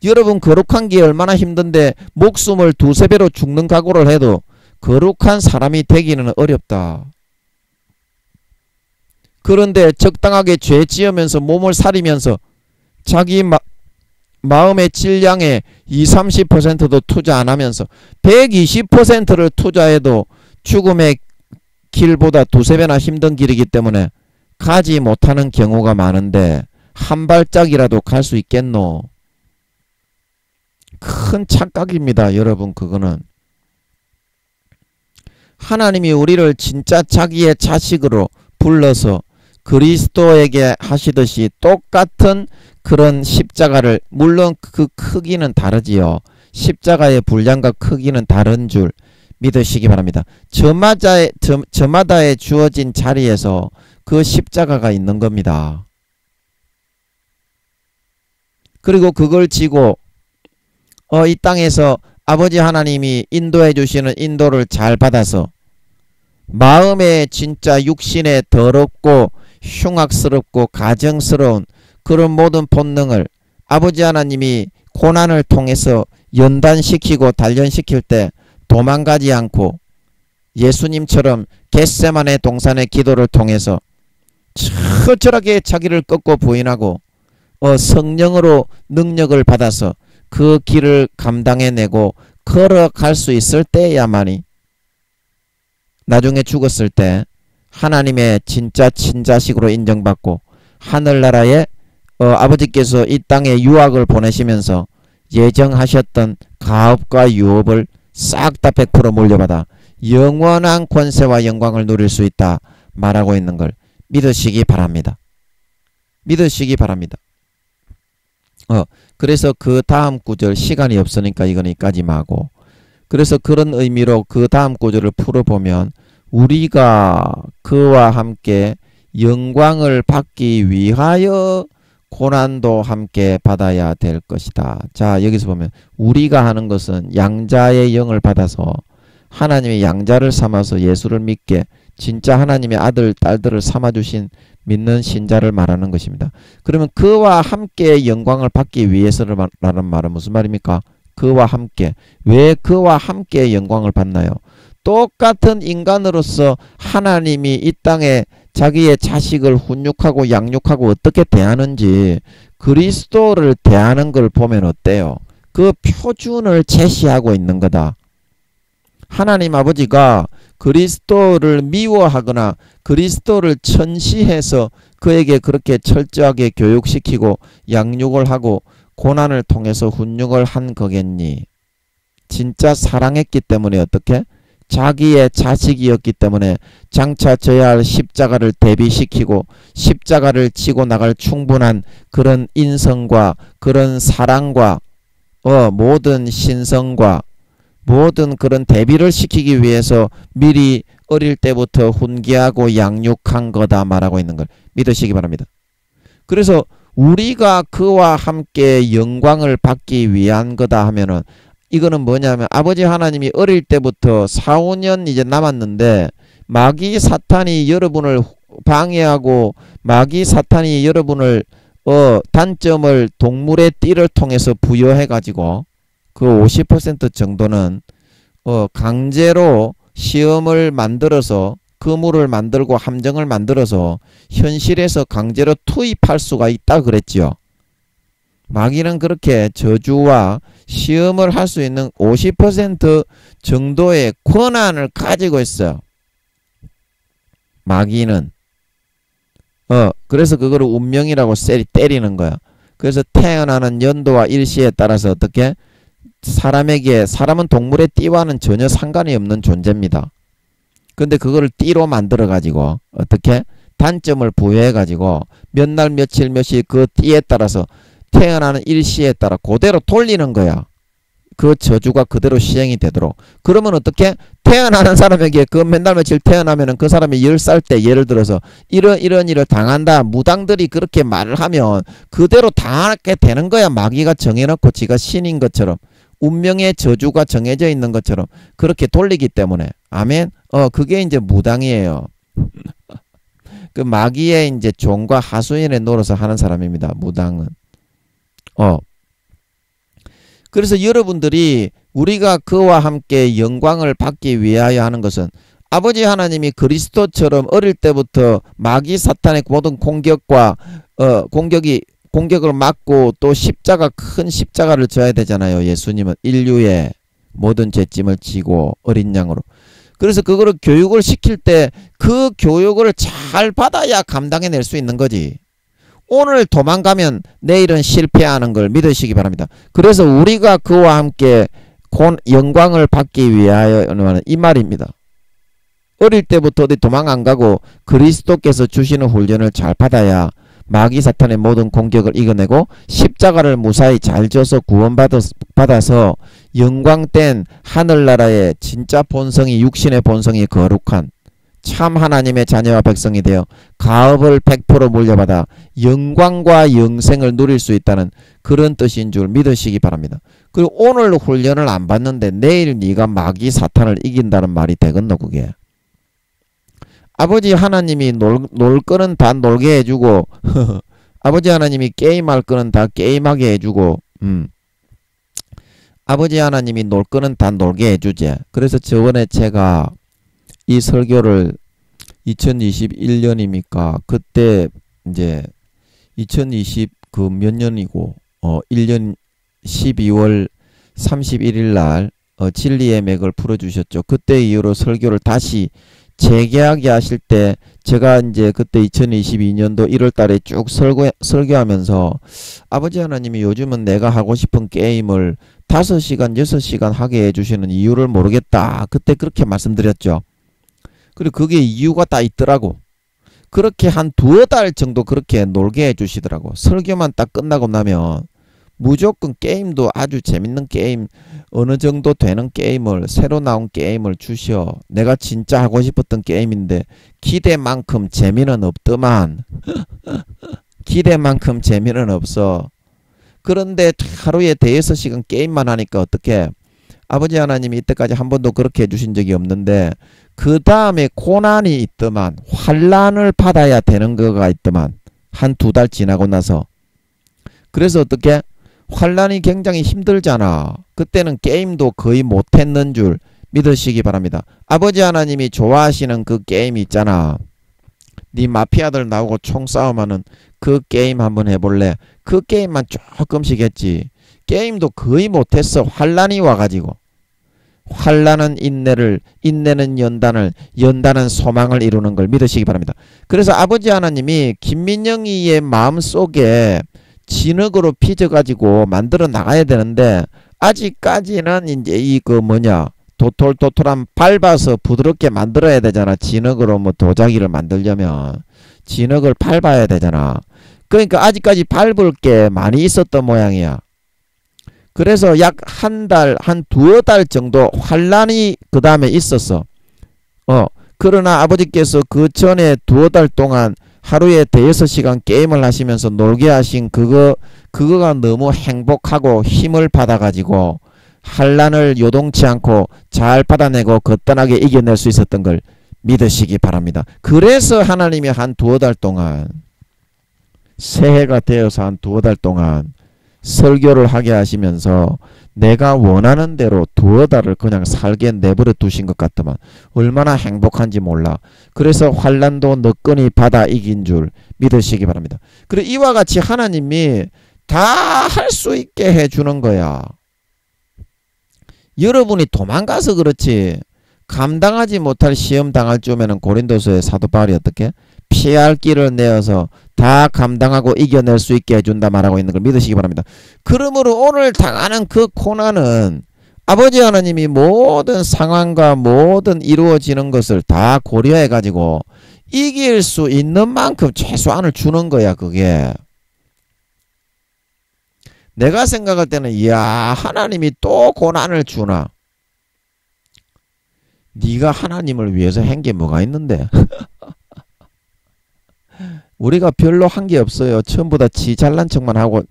여러분, 거룩한 게 얼마나 힘든데 목숨을 두세 배로 죽는 각오를 해도 거룩한 사람이 되기는 어렵다. 그런데 적당하게 죄 지으면서 몸을 사리면서 자기 마음의 질량의 20-30%도 투자 안 하면서 120%를 투자해도 죽음의 길보다 두세 배나 힘든 길이기 때문에 가지 못하는 경우가 많은데 한 발짝이라도 갈 수 있겠노? 큰 착각입니다, 여러분. 그거는 하나님이 우리를 진짜 자기의 자식으로 불러서 그리스도에게 하시듯이 똑같은 그런 십자가를, 물론 그 크기는 다르지요. 십자가의 분량과 크기는 다른 줄 믿으시기 바랍니다. 저마다의 주어진 자리에서 그 십자가가 있는 겁니다. 그리고 그걸 지고 이 땅에서 아버지 하나님이 인도해 주시는 인도를 잘 받아서 마음의 진짜 육신의 더럽고 흉악스럽고 가정스러운 그런 모든 본능을 아버지 하나님이 고난을 통해서 연단시키고 단련시킬 때 도망가지 않고 예수님처럼 겟세마네 동산의 기도를 통해서 처절하게 자기를 꺾고 부인하고 성령으로 능력을 받아서 그 길을 감당해내고 걸어갈 수 있을 때야만이 나중에 죽었을 때 하나님의 진짜 친자식으로 인정받고 하늘나라에 아버지께서 이 땅에 유학을 보내시면서 예정하셨던 가업과 유업을 싹 다 100% 물려받아 영원한 권세와 영광을 누릴 수 있다 말하고 있는 걸 믿으시기 바랍니다. 믿으시기 바랍니다. 그래서 그 다음 구절, 시간이 없으니까 이건 여기까지만 하고, 그래서 그런 의미로 그 다음 구절을 풀어보면 우리가 그와 함께 영광을 받기 위하여 고난도 함께 받아야 될 것이다. 자, 여기서 보면 우리가 하는 것은 양자의 영을 받아서 하나님의 양자를 삼아서 예수를 믿게 진짜 하나님의 아들, 딸들을 삼아주신 믿는 신자를 말하는 것입니다. 그러면 그와 함께 영광을 받기 위해서라는 말은 무슨 말입니까? 그와 함께. 왜 그와 함께 영광을 받나요? 똑같은 인간으로서 하나님이 이 땅에 자기의 자식을 훈육하고 양육하고 어떻게 대하는지 그리스도를 대하는 걸 보면 어때요? 그 표준을 제시하고 있는 거다. 하나님 아버지가 그리스도를 미워하거나 그리스도를 천시해서 그에게 그렇게 철저하게 교육시키고 양육을 하고 고난을 통해서 훈육을 한 거겠니? 진짜 사랑했기 때문에 어떻게? 자기의 자식이었기 때문에 장차 져야 할 십자가를 대비시키고 십자가를 지고 나갈 충분한 그런 인성과 그런 사랑과 모든 신성과 모든 그런 대비를 시키기 위해서 미리 어릴 때부터 훈계하고 양육한 거다 말하고 있는 걸 믿으시기 바랍니다. 그래서 우리가 그와 함께 영광을 받기 위한 거다 하면은 이거는 뭐냐면 아버지 하나님이 어릴 때부터 4, 5년 이제 남았는데 마귀 사탄이 여러분을 방해하고 마귀 사탄이 여러분을 단점을 동물의 띠를 통해서 부여해 가지고 그 50% 정도는 강제로 시험을 만들어서 그물을 만들고 함정을 만들어서 현실에서 강제로 투입할 수가 있다 그랬지요. 마귀는 그렇게 저주와 시험을 할 수 있는 50% 정도의 권한을 가지고 있어요. 마귀는. 그래서 그거를 운명이라고 때리는 거야. 그래서 태어나는 연도와 일시에 따라서 어떻게? 사람은 동물의 띠와는 전혀 상관이 없는 존재입니다. 근데 그거를 띠로 만들어 가지고 어떻게? 단점을 부여해 가지고 몇 날 며칠 몇일 그 띠에 따라서 태어나는 일시에 따라 그대로 돌리는 거야. 그 저주가 그대로 시행이 되도록. 그러면 어떻게? 태어나는 사람에게 그 몇 날 며칠 태어나면은 그 사람이 10살 때 예를 들어서 이런 일을 당한다. 무당들이 그렇게 말을 하면 그대로 당하게 되는 거야. 마귀가 정해놓고 지가 신인 것처럼. 운명의 저주가 정해져 있는 것처럼 그렇게 돌리기 때문에. 아멘. 그게 이제 무당이에요. 그 마귀의 이제 종과 하수인의 노릇을 하는 사람입니다. 무당은. 그래서 여러분들이 우리가 그와 함께 영광을 받기 위하여 하는 것은 아버지 하나님이 그리스도처럼 어릴 때부터 마귀 사탄의 모든 공격을 막고 또 큰 십자가를 져야 되잖아요. 예수님은 인류의 모든 죄짐을 지고 어린 양으로. 그래서 그거를 교육을 시킬 때 그 교육을 잘 받아야 감당해낼 수 있는 거지. 오늘 도망가면 내일은 실패하는 걸 믿으시기 바랍니다. 그래서 우리가 그와 함께 영광을 받기 위하여는 이 말입니다. 어릴 때부터 어디 도망 안 가고 그리스도께서 주시는 훈련을 잘 받아야 마귀 사탄의 모든 공격을 이겨내고 십자가를 무사히 잘 져서 구원받아서 영광된 하늘나라의 진짜 본성이 육신의 본성이 거룩한 참 하나님의 자녀와 백성이 되어 가업을 100% 물려받아 영광과 영생을 누릴 수 있다는 그런 뜻인 줄 믿으시기 바랍니다. 그리고 오늘 훈련을 안 받는데 내일 네가 마귀 사탄을 이긴다는 말이 되겠노 그게. 아버지 하나님이 놀 거는 다 놀게 해주고 아버지 하나님이 게임할 거는 다 게임하게 해주고 아버지 하나님이 놀 거는 다 놀게 해주지. 그래서 저번에 제가 이 설교를 2021년입니까? 그때 이제 2020 그 몇 년이고 1년 12월 31일 날 진리의 맥을 풀어주셨죠. 그때 이후로 설교를 다시 재계하게 하실 때 제가 이제 그때 2022년도 1월 달에 쭉 설교하면서 아버지 하나님이 요즘은 내가 하고 싶은 게임을 5시간 6시간 하게 해주시는 이유를 모르겠다. 그때 그렇게 말씀드렸죠. 그리고 그게 이유가 다 있더라고. 그렇게 한 2달 정도 그렇게 놀게 해주시더라고. 설교만 딱 끝나고 나면 무조건 게임도 아주 재밌는 게임, 어느 정도 되는 게임을, 새로 나온 게임을 주시오. 내가 진짜 하고 싶었던 게임인데 기대만큼 재미는 없더만. 기대만큼 재미는 없어. 그런데 하루에 대여섯 시간 게임만 하니까 어떡해. 아버지 하나님이 이때까지 한 번도 그렇게 해주신 적이 없는데 그 다음에 고난이 있더만, 환난을 받아야 되는 거가 있더만, 한 두 달 지나고 나서. 그래서 어떻게, 환난이 굉장히 힘들잖아. 그때는 게임도 거의 못했는 줄 믿으시기 바랍니다. 아버지 하나님이 좋아하시는 그 게임이 있잖아. 네 마피아들 나오고 총싸움하는 그 게임 한번 해볼래? 그 게임만 조금씩 했지. 게임도 거의 못했어. 환난이 와가지고. 환난은 인내를, 인내는 연단을, 연단은 소망을 이루는 걸 믿으시기 바랍니다. 그래서 아버지 하나님이 김민영이의 마음속에 진흙으로 빚어가지고 만들어 나가야 되는데 아직까지는 이제 이 그 뭐냐, 도톨도톨한 밟아서 부드럽게 만들어야 되잖아. 진흙으로 뭐 도자기를 만들려면 진흙을 밟아야 되잖아. 그러니까 아직까지 밟을 게 많이 있었던 모양이야. 그래서 약 한 달, 한 두어 달 정도 환란이 그 다음에 있었어. 그러나 아버지께서 그 전에 두어 달 동안 하루에 대여섯 시간 게임을 하시면서 놀게 하신 그거가 너무 행복하고 힘을 받아가지고 환란을 요동치 않고 잘 받아내고 거뜬하게 이겨낼 수 있었던 걸 믿으시기 바랍니다. 그래서 하나님이 한 두어 달 동안, 새해가 되어서 한 두어 달 동안 설교를 하게 하시면서 내가 원하는 대로 두어 달을 그냥 살게 내버려 두신 것 같더만. 얼마나 행복한지 몰라. 그래서 환난도 너끈히 받아 이긴 줄 믿으시기 바랍니다. 그리고 이와 같이 하나님이 다 할 수 있게 해주는 거야. 여러분이 도망가서 그렇지, 감당하지 못할 시험 당할 쯤에는 고린도서의 사도 바울이 어떻게 피할 길을 내어서 다 감당하고 이겨낼 수 있게 해준다 말하고 있는 걸 믿으시기 바랍니다. 그러므로 오늘 당하는 그 고난은 아버지 하나님이 모든 상황과 모든 이루어지는 것을 다 고려해 가지고 이길 수 있는 만큼 최소한을 주는 거야. 그게 내가 생각할 때는, 이야, 하나님이 또 고난을 주나? 네가 하나님을 위해서 한 게 뭐가 있는데? 우리가 별로 한 게 없어요. 전부 다 지 잘난 척만 하고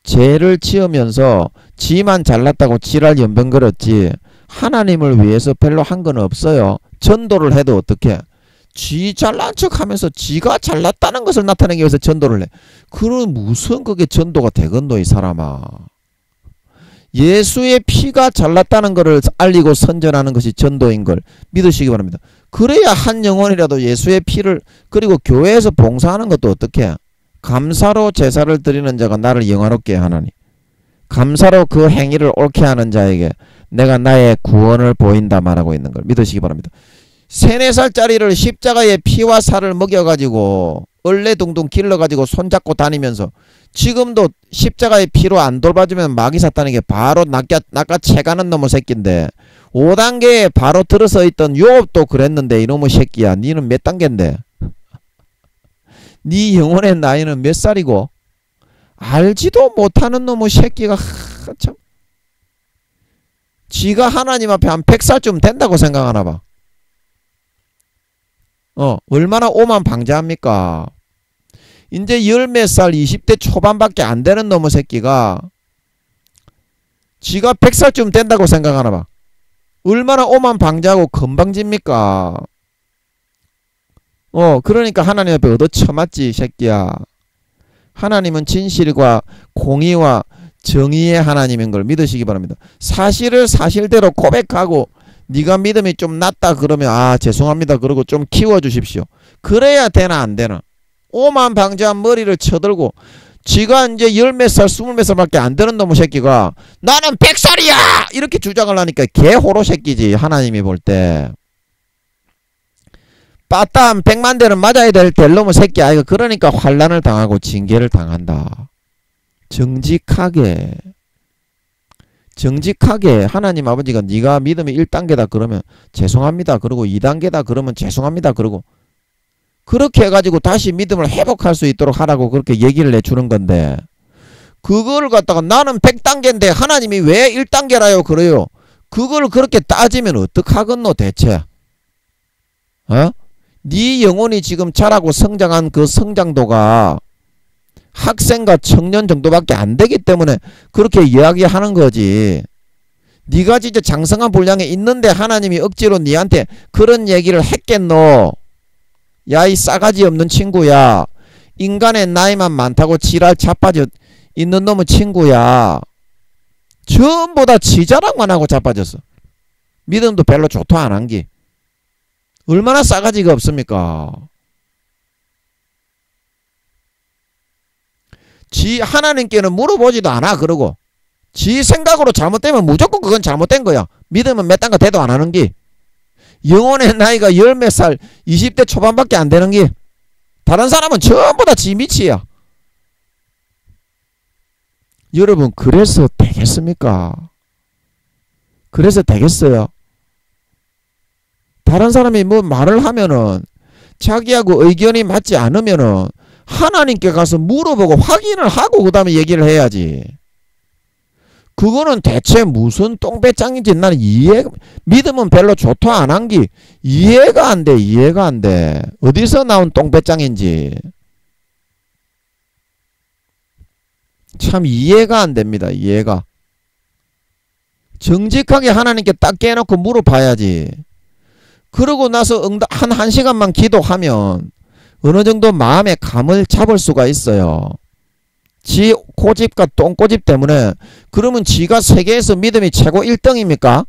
죄를 지으면서 지만 잘났다고 지랄 연병거렸지 하나님을 위해서 별로 한 건 없어요. 전도를 해도 어떻게? 지 잘난 척 하면서 지가 잘났다는 것을 나타내기 위해서 전도를 해. 그럼 무슨 그게 전도가 되건노, 이 사람아. 예수의 피가 잘났다는 것을 알리고 선전하는 것이 전도인 걸 믿으시기 바랍니다. 그래야 한 영혼이라도 예수의 피를, 그리고 교회에서 봉사하는 것도 어떻게? 감사로 제사를 드리는 자가 나를 영화롭게 하나니 감사로 그 행위를 옳게 하는 자에게 내가 나의 구원을 보인다 말하고 있는 걸 믿으시기 바랍니다. 3, 4살짜리를 십자가의 피와 살을 먹여가지고 얼레둥둥 길러가지고 손잡고 다니면서 지금도 십자가의 피로 안 돌봐주면 마귀 사탄에게 바로 낚아채가는 놈의 새끼인데 5단계에 바로 들어서 있던 요업도 그랬는데 이놈의 새끼야, 니는 몇 단계인데? 니 영혼의 나이는 몇 살이고? 알지도 못하는 놈의 새끼가 참, 지가 하나님 앞에 한 100살쯤 된다고 생각하나 봐. 얼마나 오만 방자합니까? 이제 열 몇 살 20대 초반밖에 안 되는 놈의 새끼가 지가 100살쯤 된다고 생각하나 봐. 얼마나 오만 방자하고 건방집니까? 그러니까 하나님 앞에 얻어쳐맞지, 새끼야. 하나님은 진실과 공의와 정의의 하나님인 걸 믿으시기 바랍니다. 사실을 사실대로 고백하고 네가 믿음이 좀 낮다 그러면 죄송합니다 그러고 좀 키워주십시오. 그래야 되나 안 되나? 오만 방자한 머리를 쳐들고 지가 이제 열 몇 살, 20 몇 살밖에 안 되는 놈의 새끼가 나는 100살이야! 이렇게 주장을 하니까 개호로 새끼지, 하나님이 볼 때. 빠따한 100만 대는 맞아야 될 놈의 새끼 아이가. 그러니까 환난을 당하고 징계를 당한다. 정직하게 하나님 아버지가 네가 믿음이 1단계다 그러면 죄송합니다 그러고 2단계다 그러면 죄송합니다 그러고 그렇게 해가지고 다시 믿음을 회복할 수 있도록 하라고 그렇게 얘기를 해주는 건데, 그걸 갖다가 나는 100단계인데 하나님이 왜 1단계라요 그래요. 그걸 그렇게 따지면 어떡하겠노 대체. 어? 네 영혼이 지금 자라고 성장한 그 성장도가 학생과 청년 정도밖에 안 되기 때문에 그렇게 이야기하는 거지. 네가 진짜 장성한 분량에 있는데 하나님이 억지로 네한테 그런 얘기를 했겠노. 야, 이 싸가지 없는 친구야. 인간의 나이만 많다고 지랄 자빠져 있는 놈의 친구야. 전부 다 지 자랑만 하고 자빠졌어. 믿음도 별로 좋다 안 한기. 얼마나 싸가지가 없습니까? 지 하나님께는 물어보지도 않아. 그러고 지 생각으로 잘못되면 무조건 그건 잘못된 거야. 믿음은 몇 단가 대도 안 하는 기. 영혼의 나이가 열 몇 살 20대 초반밖에 안 되는 기. 다른 사람은 전부 다 지 밑이야. 여러분 그래서 되겠습니까? 그래서 되겠어요? 다른 사람이 뭐 말을 하면은 자기하고 의견이 맞지 않으면은 하나님께 가서 물어보고 확인을 하고 그 다음에 얘기를 해야지. 그거는 대체 무슨 똥배짱인지 나는 믿음은 별로 좋다 안 한기 이해가 안 돼. 이해가 안 돼. 어디서 나온 똥배짱인지 참 이해가 안 됩니다. 이해가. 정직하게 하나님께 딱 깨놓고 물어봐야지. 그러고 나서 한 1시간만 기도하면 어느 정도 마음의 감을 잡을 수가 있어요. 지 고집과 똥고집 때문에. 그러면 지가 세계에서 믿음이 최고 1등입니까?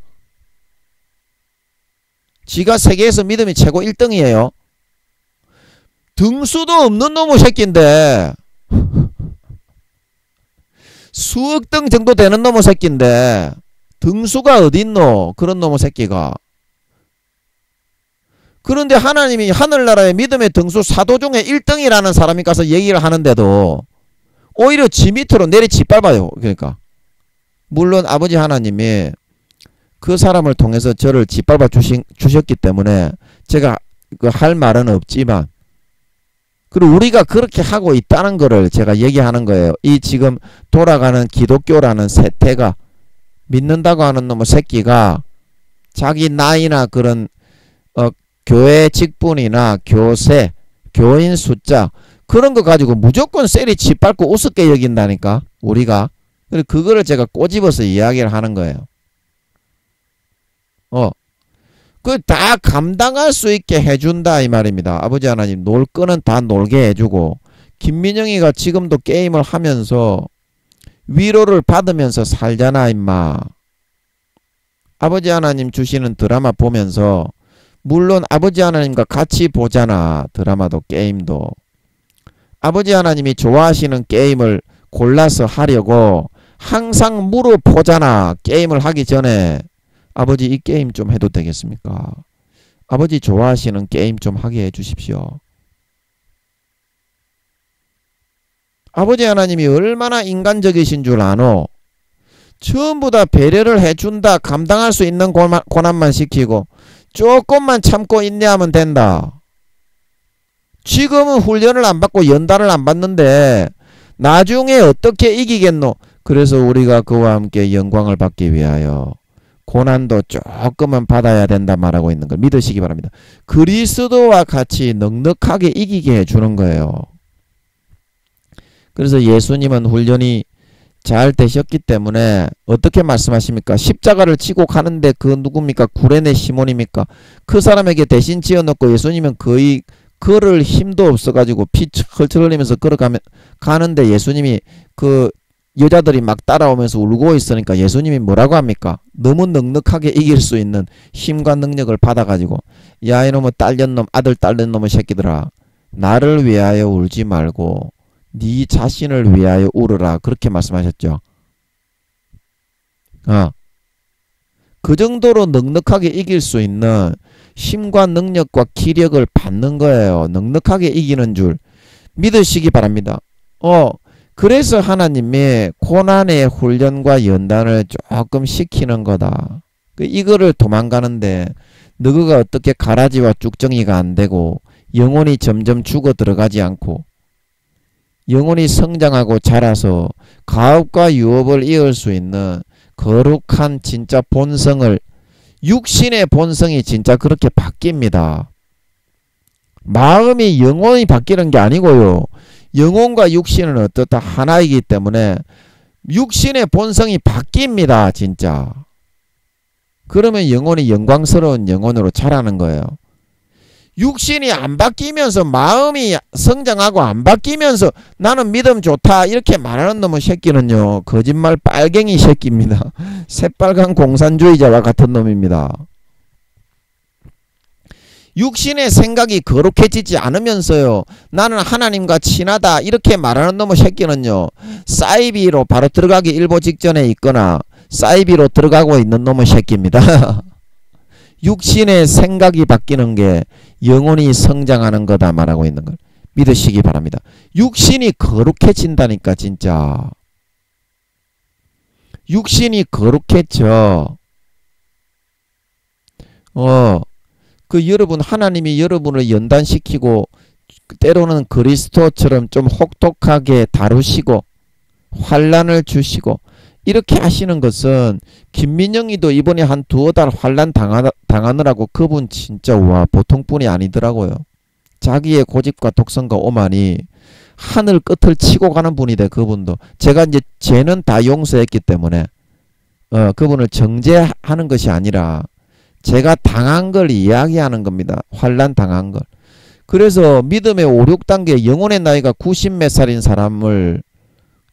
지가 세계에서 믿음이 최고 1등이에요. 등수도 없는 놈의 새끼인데 수억 등 정도 되는 놈의 새끼인데 등수가 어딨노? 그런 놈의 새끼가. 그런데 하나님이 하늘나라의 믿음의 등수 사도 중에 1등이라는 사람이 가서 얘기를 하는데도 오히려 지 밑으로 내리 짓밟아요. 그러니까 물론 아버지 하나님이 그 사람을 통해서 저를 짓밟아 주셨기 때문에 제가 할 말은 없지만, 그리고 우리가 그렇게 하고 있다는 거를 제가 얘기하는 거예요. 이 지금 돌아가는 기독교라는 세태가, 믿는다고 하는 놈의 새끼가 자기 나이나 그런 교회 직분이나 교세, 교인 숫자 그런 거 가지고 무조건 셀이 짓밟고 우습게 여긴다니까 우리가. 그래서 그거를 제가 꼬집어서 이야기를 하는 거예요. 그 다 감당할 수 있게 해준다 이 말입니다. 아버지 하나님 놀 거는 다 놀게 해주고, 김민영이가 지금도 게임을 하면서 위로를 받으면서 살잖아 임마. 아버지 하나님 주시는 드라마 보면서, 물론 아버지 하나님과 같이 보잖아. 드라마도 게임도. 아버지 하나님이 좋아하시는 게임을 골라서 하려고 항상 물어보잖아. 게임을 하기 전에 아버지 이 게임 좀 해도 되겠습니까? 아버지 좋아하시는 게임 좀 하게 해주십시오. 아버지 하나님이 얼마나 인간적이신 줄 아노? 전부 다 배려를 해준다. 감당할 수 있는 고난만 시키고 조금만 참고 인내하면 된다. 지금은 훈련을 안 받고 연단을 안 받는데 나중에 어떻게 이기겠노? 그래서 우리가 그와 함께 영광을 받기 위하여 고난도 조금은 받아야 된다 말하고 있는 걸 믿으시기 바랍니다. 그리스도와 같이 넉넉하게 이기게 해주는 거예요. 그래서 예수님은 훈련이 잘 되셨기 때문에 어떻게 말씀하십니까? 십자가를 지고 가는데 그 누굽니까? 구레네 시몬입니까? 그 사람에게 대신 지어놓고 예수님은 거의 걸을 힘도 없어가지고 피 헐철 흘리면서 가는데 예수님이 그 여자들이 막 따라오면서 울고 있으니까 예수님이 뭐라고 합니까? 너무 넉넉하게 이길 수 있는 힘과 능력을 받아가지고, 야 이놈의 딸년놈, 아들 딸년놈의 새끼들아, 나를 위하여 울지 말고 네 자신을 위하여 울어라. 그렇게 말씀하셨죠. 그 정도로 넉넉하게 이길 수 있는 힘과 능력과 기력을 받는 거예요. 넉넉하게 이기는 줄 믿으시기 바랍니다. 그래서 하나님이 고난의 훈련과 연단을 조금 시키는 거다. 이거를 도망가는데 너가 어떻게 가라지와 쭉정이가 안 되고 영혼이 점점 죽어 들어가지 않고 영혼이 성장하고 자라서 가업과 유업을 이을 수 있는 거룩한 진짜 본성을, 육신의 본성이 진짜 그렇게 바뀝니다. 마음이 영혼이 바뀌는 게 아니고요. 영혼과 육신은 어떻다 하나이기 때문에 육신의 본성이 바뀝니다. 진짜. 그러면 영혼이 영광스러운 영혼으로 자라는 거예요. 육신이 안 바뀌면서 마음이 성장하고 안 바뀌면서 나는 믿음 좋다 이렇게 말하는 놈의 새끼는요, 거짓말 빨갱이 새끼입니다. 새빨간 공산주의자와 같은 놈입니다. 육신의 생각이 거룩해지지 않으면서요, 나는 하나님과 친하다 이렇게 말하는 놈의 새끼는요, 사이비로 바로 들어가기 일보 직전에 있거나 사이비로 들어가고 있는 놈의 새끼입니다. 육신의 생각이 바뀌는 게 영혼이 성장하는 거다 말하고 있는 걸 믿으시기 바랍니다. 육신이 거룩해진다니까. 진짜 육신이 거룩해져. 여러분, 하나님이 여러분을 연단시키고 때로는 그리스도처럼 좀 혹독하게 다루시고 환난을 주시고 이렇게 하시는 것은, 김민영이도 이번에 한 두어 달 환난 당하느라고 그분 진짜 와 보통 분이 아니더라고요. 자기의 고집과 독성과 오만이 하늘 끝을 치고 가는 분이 돼. 그분도 제가 이제 죄는 다 용서했기 때문에 그분을 정죄하는 것이 아니라 제가 당한 걸 이야기하는 겁니다. 환난 당한 걸. 그래서 믿음의 5, 6단계, 영혼의 나이가 90몇 살인 사람을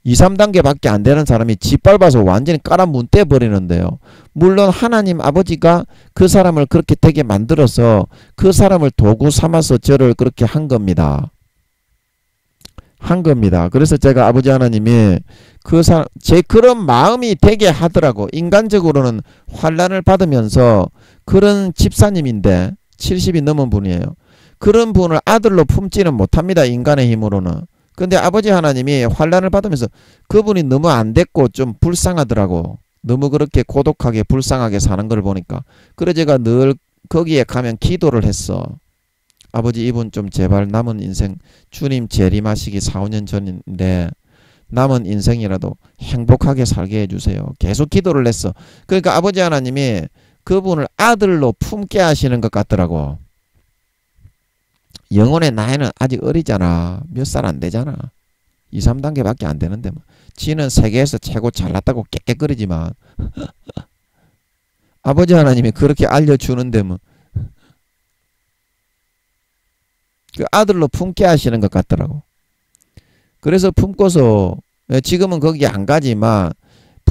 2, 3단계밖에 안 되는 사람이 짓밟아서 완전히 깔아 문떼 버리는데요. 물론 하나님 아버지가 그 사람을 그렇게 되게 만들어서 그 사람을 도구 삼아서 저를 그렇게 한 겁니다. 그래서 제가 아버지 하나님이 제 그런 마음이 되게 하더라고. 인간적으로는 환난을 받으면서, 그런 집사님인데 70이 넘은 분이에요. 그런 분을 아들로 품지는 못합니다. 인간의 힘으로는. 근데 아버지 하나님이 환난을 받으면서 그분이 너무 안 됐고 좀 불쌍하더라고. 너무 그렇게 고독하게 불쌍하게 사는 걸 보니까. 그래 제가 늘 거기에 가면 기도를 했어. 아버지, 이분 좀 제발 남은 인생, 주님 재림하시기 4, 5년 전인데 남은 인생이라도 행복하게 살게 해주세요. 계속 기도를 했어. 그러니까 아버지 하나님이 그분을 아들로 품게 하시는 것 같더라고. 영혼의 나이는 아직 어리잖아. 몇 살 안 되잖아. 2, 3단계밖에 안 되는데 뭐. 지는 세계에서 최고 잘났다고 깨끗거리지만 아버지 하나님이 그렇게 알려주는데 뭐. 그 아들로 품게 하시는 것 같더라고. 그래서 품고서 지금은 거기 안 가지만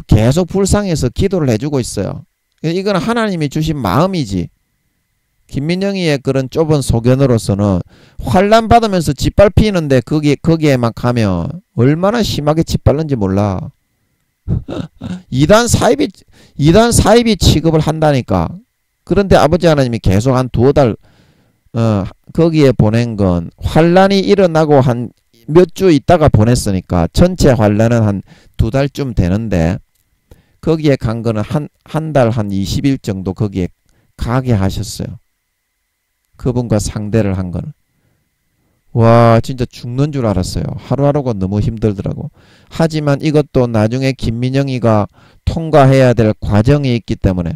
계속 불쌍해서 기도를 해주고 있어요. 이건 하나님이 주신 마음이지. 김민영이의 그런 좁은 소견으로서는 환난 받으면서 짓밟히는데 거기에만 가면 얼마나 심하게 짓밟는지 몰라. 이단 사입이 취급을 한다니까. 그런데 아버지 하나님이 계속 한 두어 달 거기에 보낸 건 환난이 일어나고 한 몇 주 있다가 보냈으니까 전체 환난은 한 2달쯤 되는데, 거기에 간 거는 한 달 한 20일 정도 거기에 가게 하셨어요. 그분과 상대를 한 거는. 와, 진짜 죽는 줄 알았어요. 하루하루가 너무 힘들더라고. 하지만 이것도 나중에 김민영이가 통과해야 될 과정이 있기 때문에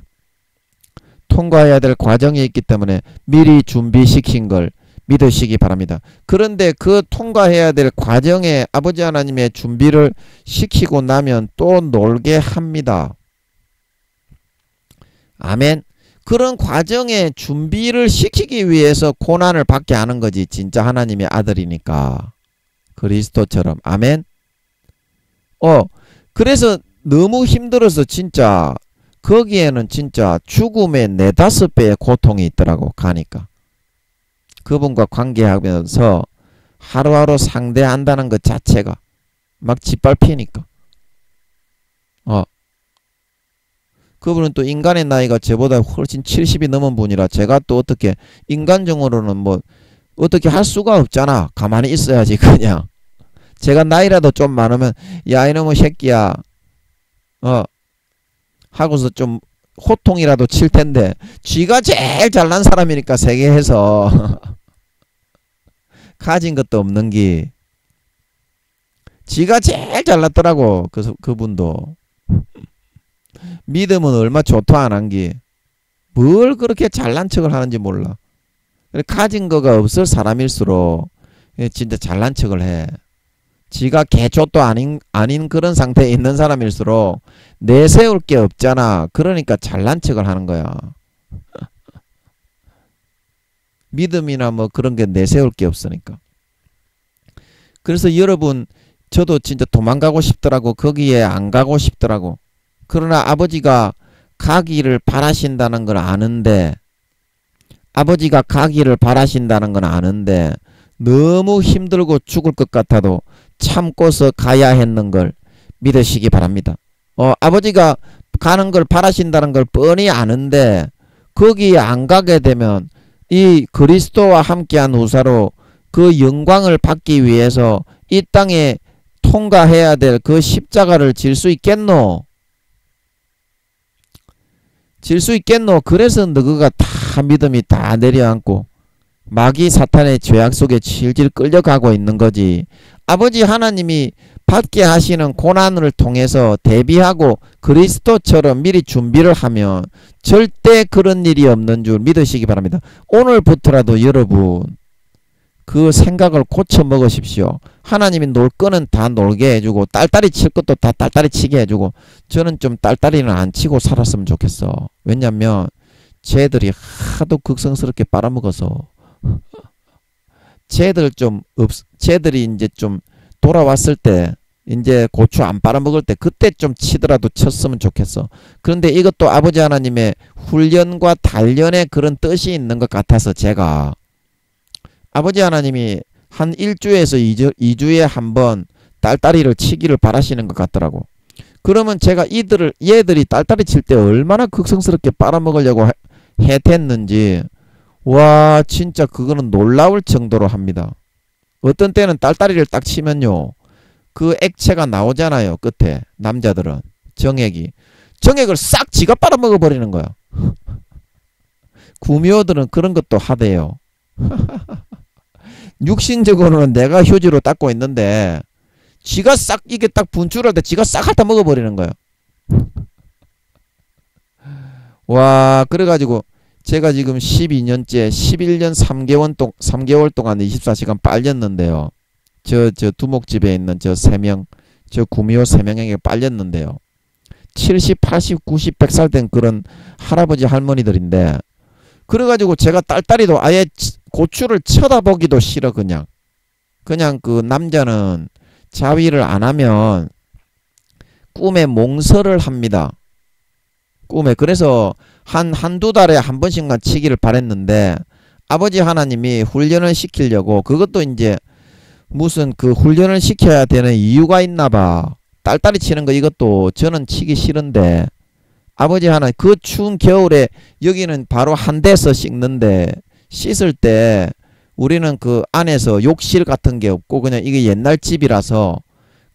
미리 준비시킨 걸 믿으시기 바랍니다. 그런데 그 통과해야 될 과정에 아버지 하나님의 준비를 시키고 나면 또 놀게 합니다. 아멘. 그런 과정에 준비를 시키기 위해서 고난을 받게 하는 거지. 진짜 하나님의 아들이니까. 그리스도처럼. 아멘. 그래서 너무 힘들어서 진짜 거기에는 진짜 죽음의 4, 5배의 고통이 있더라고. 가니까. 그분과 관계하면서 하루하루 상대한다는 것 자체가 막 짓밟히니까. 그분은 또 인간의 나이가 저보다 훨씬 70이 넘은 분이라 제가 또 어떻게 인간적으로는 뭐 어떻게 할 수가 없잖아. 가만히 있어야지 그냥. 제가 나이라도 좀 많으면 야 이놈의 새끼야 하고서 좀 호통이라도 칠 텐데, 쥐가 제일 잘난 사람이니까 세계에서 가진 것도 없는 게 지가 제일 잘났더라고. 그분도. 믿음은 얼마 좋도 안 한기. 뭘 그렇게 잘난 척을 하는지 몰라. 가진 거가 없을 사람일수록 진짜 잘난 척을 해. 지가 개쫓도 아닌 그런 상태에 있는 사람일수록 내세울 게 없잖아. 그러니까 잘난 척을 하는 거야. 믿음이나 뭐 그런 게 내세울 게 없으니까. 그래서 여러분, 저도 진짜 도망가고 싶더라고. 거기에 안 가고 싶더라고. 그러나 아버지가 가기를 바라신다는 걸 아는데, 아버지가 가기를 바라신다는 건 아는데 너무 힘들고 죽을 것 같아도 참고서 가야 했는 걸 믿으시기 바랍니다. 아버지가 가는 걸 바라신다는 걸 뻔히 아는데 거기에 안 가게 되면 이 그리스도와 함께한 후사로 그 영광을 받기 위해서 이 땅에 통과해야 될 그 십자가를 질 수 있겠노? 질 수 있겠노? 그래서 너희가 다 믿음이 다 내려앉고 마귀 사탄의 죄악 속에 질질 끌려가고 있는 거지. 아버지 하나님이 받게 하시는 고난을 통해서 대비하고 그리스도처럼 미리 준비를 하면 절대 그런 일이 없는 줄 믿으시기 바랍니다. 오늘부터라도 여러분 그 생각을 고쳐 먹으십시오. 하나님이 놀 거는 다 놀게 해주고 딸딸이 칠 것도 다 딸딸이 치게 해주고 저는 좀 딸딸이는 안 치고 살았으면 좋겠어. 왜냐면 쟤들이 하도 극성스럽게 빨아먹어서 쟤들이 이제 좀 돌아왔을 때 이제 고추 안 빨아먹을 때 그때 좀 치더라도 쳤으면 좋겠어. 그런데 이것도 아버지 하나님의 훈련과 단련의 그런 뜻이 있는 것 같아서 제가 아버지 하나님이 한 1주에서 2주에 한번 딸딸이를 치기를 바라시는 것 같더라고. 그러면 제가 얘들이 딸딸이 칠 때 얼마나 극성스럽게 빨아먹으려고 해댔는지 와 진짜 그거는 놀라울 정도로 합니다. 어떤 때는 딸딸이를 딱 치면요 그 액체가 나오잖아요. 끝에 남자들은 정액을 싹 지가 빨아먹어 버리는 거야. 구미호들은 그런 것도 하대요. 육신적으로는 내가 휴지로 닦고 있는데 지가 싹 이게 딱 분출할 때 지가 싹 핥아 먹어버리는 거야. 와 그래가지고 제가 지금 12년째 11년 3개월 동안 24시간 빨렸는데요. 저 두목집에 있는 저 3명 저 구미호 3명에게 빨렸는데요. 70, 80, 90, 100살 된 그런 할아버지 할머니들인데 그래가지고 제가 딸딸이도 아예 고추를 쳐다보기도 싫어. 그냥 그 남자는 자위를 안 하면 꿈에 몽설을 합니다. 꿈에. 그래서 한두 달에 한 번씩만 치기를 바랬는데 아버지 하나님이 훈련을 시키려고 그것도 이제 무슨 그 훈련을 시켜야 되는 이유가 있나 봐. 딸딸이 치는 거 이것도 저는 치기 싫은데 아버지 하나님 그 추운 겨울에 여기는 바로 한 대서 씻는데 씻을 때 우리는 그 안에서 욕실 같은 게 없고 그냥 이게 옛날 집이라서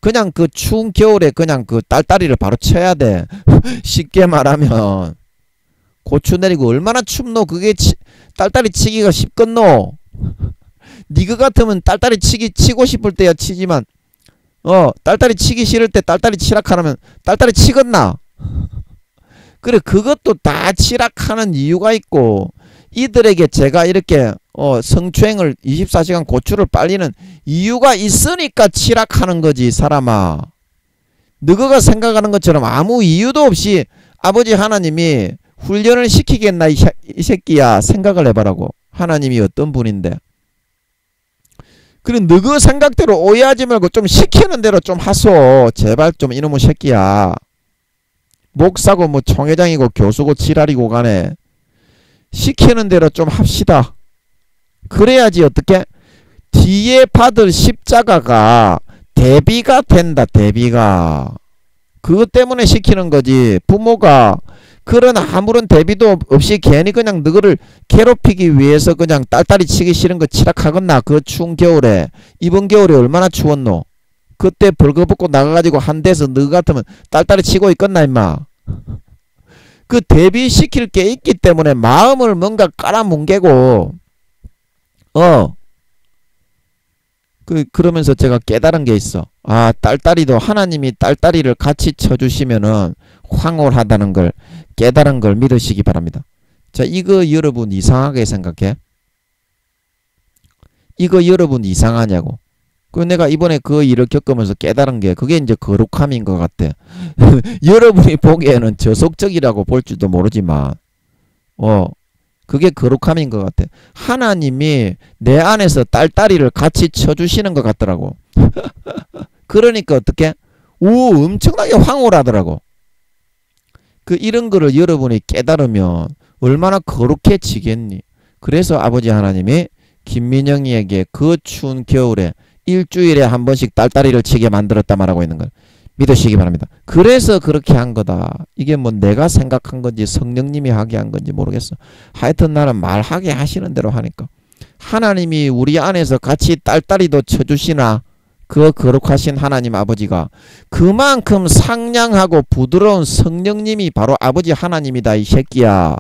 그냥 그 추운 겨울에 그냥 그 딸딸이를 바로 쳐야 돼. 쉽게 말하면 고추 내리고 얼마나 춥노. 그게 딸딸이 치기가 쉽겠노. 니그 같으면 딸딸이 치고 싶을 때야 치지만 딸딸이 치기 싫을 때 딸딸이 치락하면 딸딸이 치겠나. 그래 그것도 다 치락하는 이유가 있고 이들에게 제가 이렇게 성추행을 24시간 고추를 빨리는 이유가 있으니까 치락하는 거지. 사람아 너가 생각하는 것처럼 아무 이유도 없이 아버지 하나님이 훈련을 시키겠나. 이 새끼야 생각을 해봐라고. 하나님이 어떤 분인데. 그래 너그 생각대로 오해하지 말고 좀 시키는 대로 좀 하소. 제발 좀 이놈의 새끼야. 목사고 뭐 총회장이고 교수고 지랄이고 간에 시키는 대로 좀 합시다. 그래야지 어떻게 뒤에 받을 십자가가 대비가 된다. 대비가 그것 때문에 시키는 거지. 부모가 그런 아무런 대비도 없이 괜히 그냥 너를 괴롭히기 위해서 그냥 딸딸이 치기 싫은 거 치락하겠나. 그 추운 겨울에. 이번 겨울에 얼마나 추웠노. 그때 벌거벗고 나가가지고 한 대서 너 같으면 딸딸이 치고 있겠나 임마. 그 대비시킬 게 있기 때문에 마음을 뭔가 깔아뭉개고 그러면서 제가 깨달은 게 있어. 아, 딸딸이도 하나님이 딸딸이를 같이 쳐주시면은 황홀하다는 걸 깨달은 걸 믿으시기 바랍니다. 자, 이거 여러분 이상하게 생각해? 이거 여러분 이상하냐고. 내가 이번에 그 일을 겪으면서 깨달은 게 그게 이제 거룩함인 것 같아. 여러분이 보기에는 저속적이라고 볼지도 모르지만 그게 거룩함인 것 같아. 하나님이 내 안에서 딸딸이를 같이 쳐주시는 것 같더라고. 그러니까 어떻게? 엄청나게 황홀하더라고. 이런 거를 여러분이 깨달으면 얼마나 거룩해지겠니? 그래서 아버지 하나님이 김민영이에게 그 추운 겨울에 일주일에 한 번씩 딸딸이를 치게 만들었다 말하고 있는 걸 믿으시기 바랍니다. 그래서 그렇게 한 거다. 이게 뭐 내가 생각한 건지 성령님이 하게 한 건지 모르겠어. 하여튼 나는 말하게 하시는 대로 하니까. 하나님이 우리 안에서 같이 딸딸이도 쳐주시나 그 거룩하신 하나님 아버지가 그만큼 상냥하고 부드러운 성령님이 바로 아버지 하나님이다 이 새끼야.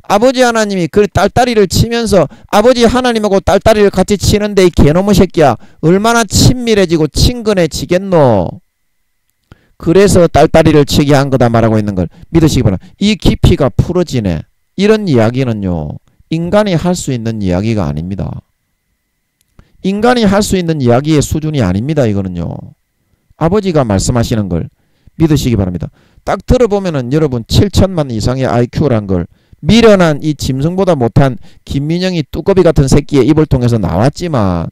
아버지 하나님이 그 딸딸이를 치면서 아버지 하나님하고 딸딸이를 같이 치는데 이 개놈의 새끼야 얼마나 친밀해지고 친근해지겠노. 그래서 딸딸이를 치게 한 거다 말하고 있는 걸 믿으시기 바랍니다. 이 깊이가 풀어지네. 이런 이야기는요 인간이 할 수 있는 이야기가 아닙니다. 인간이 할 수 있는 이야기의 수준이 아닙니다. 이거는요 아버지가 말씀하시는 걸 믿으시기 바랍니다. 딱 들어보면은 여러분 7천만 이상의 IQ란 걸 미련한 이 짐승보다 못한 김민영이 뚜꺼비 같은 새끼의 입을 통해서 나왔지만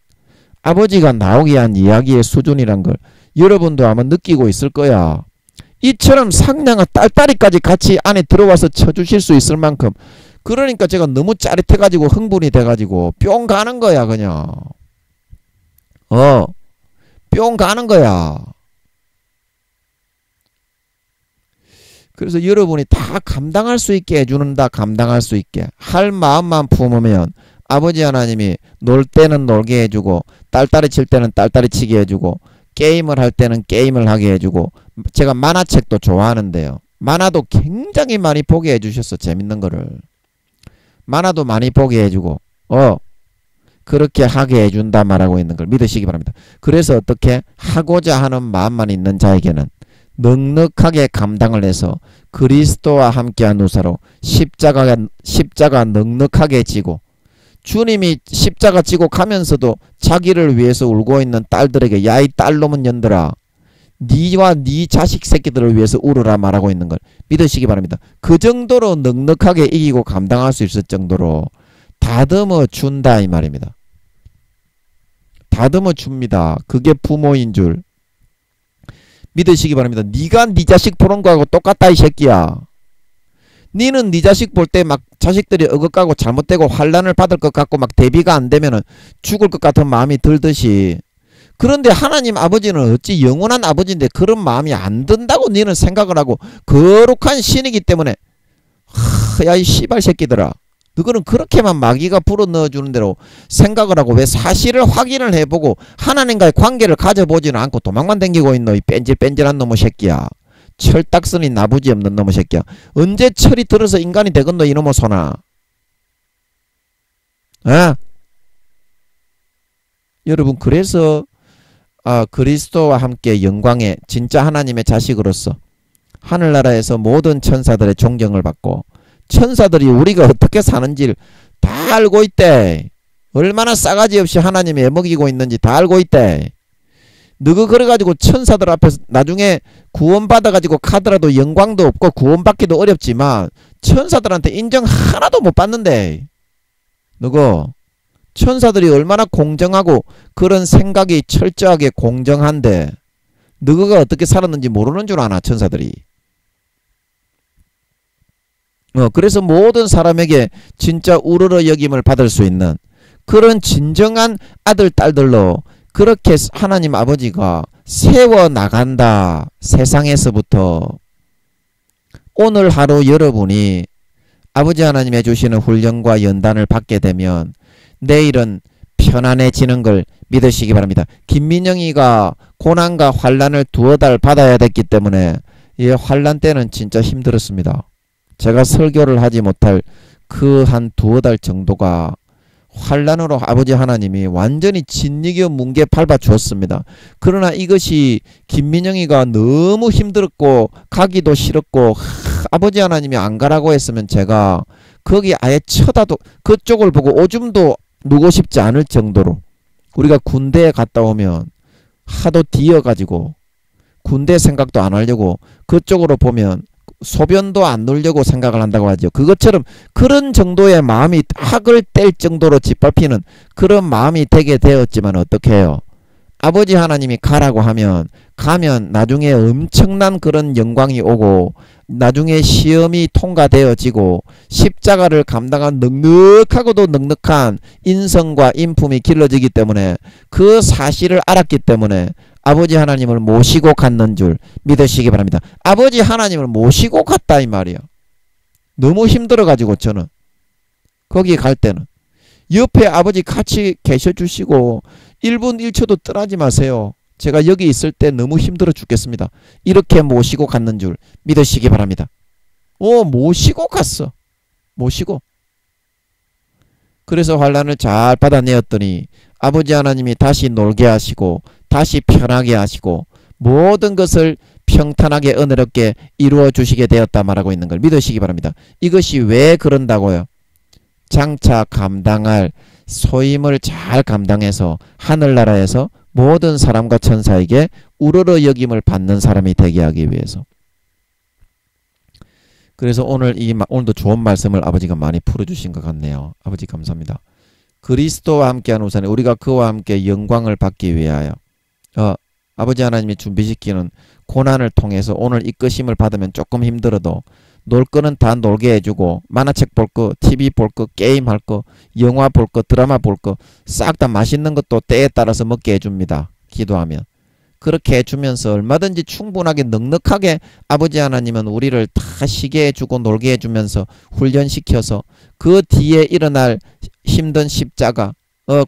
아버지가 나오게 한 이야기의 수준이란 걸 여러분도 아마 느끼고 있을 거야. 이처럼 상냥한 딸딸이까지 같이 안에 들어와서 쳐주실 수 있을 만큼 그러니까 제가 너무 짜릿해가지고 흥분이 돼가지고 뿅 가는 거야 그냥. 뿅 가는 거야. 그래서 여러분이 다 감당할 수 있게 해주는다. 감당할 수 있게 할 마음만 품으면 아버지 하나님이 놀 때는 놀게 해주고 딸딸이 칠 때는 딸딸이 치게 해주고 게임을 할 때는 게임을 하게 해주고 제가 만화책도 좋아하는데요. 만화도 굉장히 많이 보게 해주셨어. 재밌는 거를 만화도 많이 보게 해주고 그렇게 하게 해준다 말하고 있는 걸 믿으시기 바랍니다. 그래서 어떻게 하고자 하는 마음만 있는 자에게는 넉넉하게 감당을 해서 그리스도와 함께한 후사로 십자가 넉넉하게 지고 주님이 십자가 지고 가면서도 자기를 위해서 울고 있는 딸들에게 야 이 딸놈은 년들아 니와 니 자식 새끼들을 위해서 울어라 말하고 있는 걸 믿으시기 바랍니다. 그 정도로 넉넉하게 이기고 감당할 수 있을 정도로 다듬어 준다 이 말입니다. 다듬어 줍니다. 그게 부모인 줄 믿으시기 바랍니다. 니가 니 자식 보는 거하고 똑같다 이 새끼야. 니는 니 자식 볼 때 막 자식들이 어긋가고 잘못되고 환난을 받을 것 같고 막 대비가 안 되면은 죽을 것 같은 마음이 들듯이 그런데 하나님 아버지는 어찌 영원한 아버지인데 그런 마음이 안 든다고 니는 생각을 하고 거룩한 신이기 때문에 야 이 씨발 새끼들아 너는 그렇게만 마귀가 불어 넣어주는 대로 생각을 하고 왜 사실을 확인을 해보고 하나님과의 관계를 가져보지는 않고 도망만 댕기고 있노 이 뺀질뺀질한 놈의 새끼야. 철딱선이 나부지 없는 놈의 새끼야. 언제 철이 들어서 인간이 되겠노 이놈의 소나. 여러분 그래서 그리스도와 함께 영광의 진짜 하나님의 자식으로서 하늘나라에서 모든 천사들의 존경을 받고 천사들이 우리가 어떻게 사는지를 다 알고 있대. 얼마나 싸가지 없이 하나님이 애먹이고 있는지 다 알고 있대. 너가 그래가지고 천사들 앞에서 나중에 구원받아가지고 가더라도 영광도 없고 구원받기도 어렵지만 천사들한테 인정 하나도 못 받는데 너가 천사들이 얼마나 공정하고 그런 생각이 철저하게 공정한데 너가 어떻게 살았는지 모르는 줄 아나 천사들이. 그래서 모든 사람에게 진짜 우러러 여김을 받을 수 있는 그런 진정한 아들 딸들로 그렇게 하나님 아버지가 세워나간다. 세상에서부터. 오늘 하루 여러분이 아버지 하나님 해주시는 훈련과 연단을 받게 되면 내일은 편안해지는 걸 믿으시기 바랍니다. 김민영이가 고난과 환난을 두어 달 받아야 됐기 때문에 이 환난 때는 진짜 힘들었습니다. 제가 설교를 하지 못할 그 한 두어 달 정도가 환란으로 아버지 하나님이 완전히 진리교 뭉개 밟아 주었습니다. 그러나 이것이 김민영이가 너무 힘들었고 가기도 싫었고 아버지 하나님이 안 가라고 했으면 제가 거기 아예 쳐다도 그쪽을 보고 오줌도 누고 싶지 않을 정도로, 우리가 군대에 갔다 오면 하도 뒤어가지고 군대 생각도 안 하려고 그쪽으로 보면 소변도 안 누려고 생각을 한다고 하죠. 그것처럼 그런 정도의 마음이 학을 뗄 정도로 짓밟히는 그런 마음이 되게 되었지만 어떻게 해요? 아버지 하나님이 가라고 하면 가면 나중에 엄청난 그런 영광이 오고 나중에 시험이 통과되어지고 십자가를 감당한 넉넉하고도 넉넉한 인성과 인품이 길러지기 때문에 그 사실을 알았기 때문에 아버지 하나님을 모시고 갔는 줄 믿으시기 바랍니다. 아버지 하나님을 모시고 갔다 이 말이에요. 너무 힘들어가지고 저는 거기 갈 때는 옆에 아버지 같이 계셔주시고 1분 1초도 떠나지 마세요. 제가 여기 있을 때 너무 힘들어 죽겠습니다. 이렇게 모시고 갔는 줄 믿으시기 바랍니다. 모시고 갔어. 모시고. 그래서 환란을 잘 받아내었더니 아버지 하나님이 다시 놀게 하시고 다시 편하게 하시고 모든 것을 평탄하게 은혜롭게 이루어 주시게 되었다 말하고 있는 걸 믿으시기 바랍니다. 이것이 왜 그런다고요? 장차 감당할 소임을 잘 감당해서 하늘나라에서 모든 사람과 천사에게 우러러 여김을 받는 사람이 되게 하기 위해서. 그래서 오늘도 좋은 말씀을 아버지가 많이 풀어주신 것 같네요. 아버지 감사합니다. 그리스도와 함께한 우산에 우리가 그와 함께 영광을 받기 위하여 아버지 하나님이 준비시키는 고난을 통해서 오늘 이끄심을 받으면 조금 힘들어도 놀 거는 다 놀게 해주고 만화책 볼 거, TV 볼 거, 게임 할 거, 영화 볼 거, 드라마 볼 거 싹 다 맛있는 것도 때에 따라서 먹게 해줍니다. 기도하면. 그렇게 해주면서 얼마든지 충분하게 넉넉하게 아버지 하나님은 우리를 다 쉬게 해주고 놀게 해주면서 훈련시켜서 그 뒤에 일어날 힘든 십자가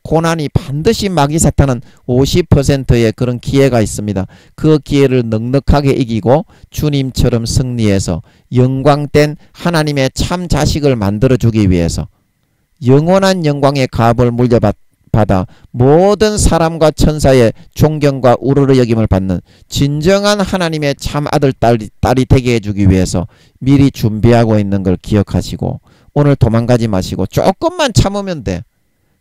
고난이 반드시 마귀사탄은 50%의 그런 기회가 있습니다. 그 기회를 넉넉하게 이기고 주님처럼 승리해서 영광된 하나님의 참 자식을 만들어주기 위해서 영원한 영광의 값을 물려받아 모든 사람과 천사의 존경과 우러러 여김을 받는 진정한 하나님의 참 아들 딸이 되게 해주기 위해서 미리 준비하고 있는 걸 기억하시고 오늘 도망가지 마시고 조금만 참으면 돼.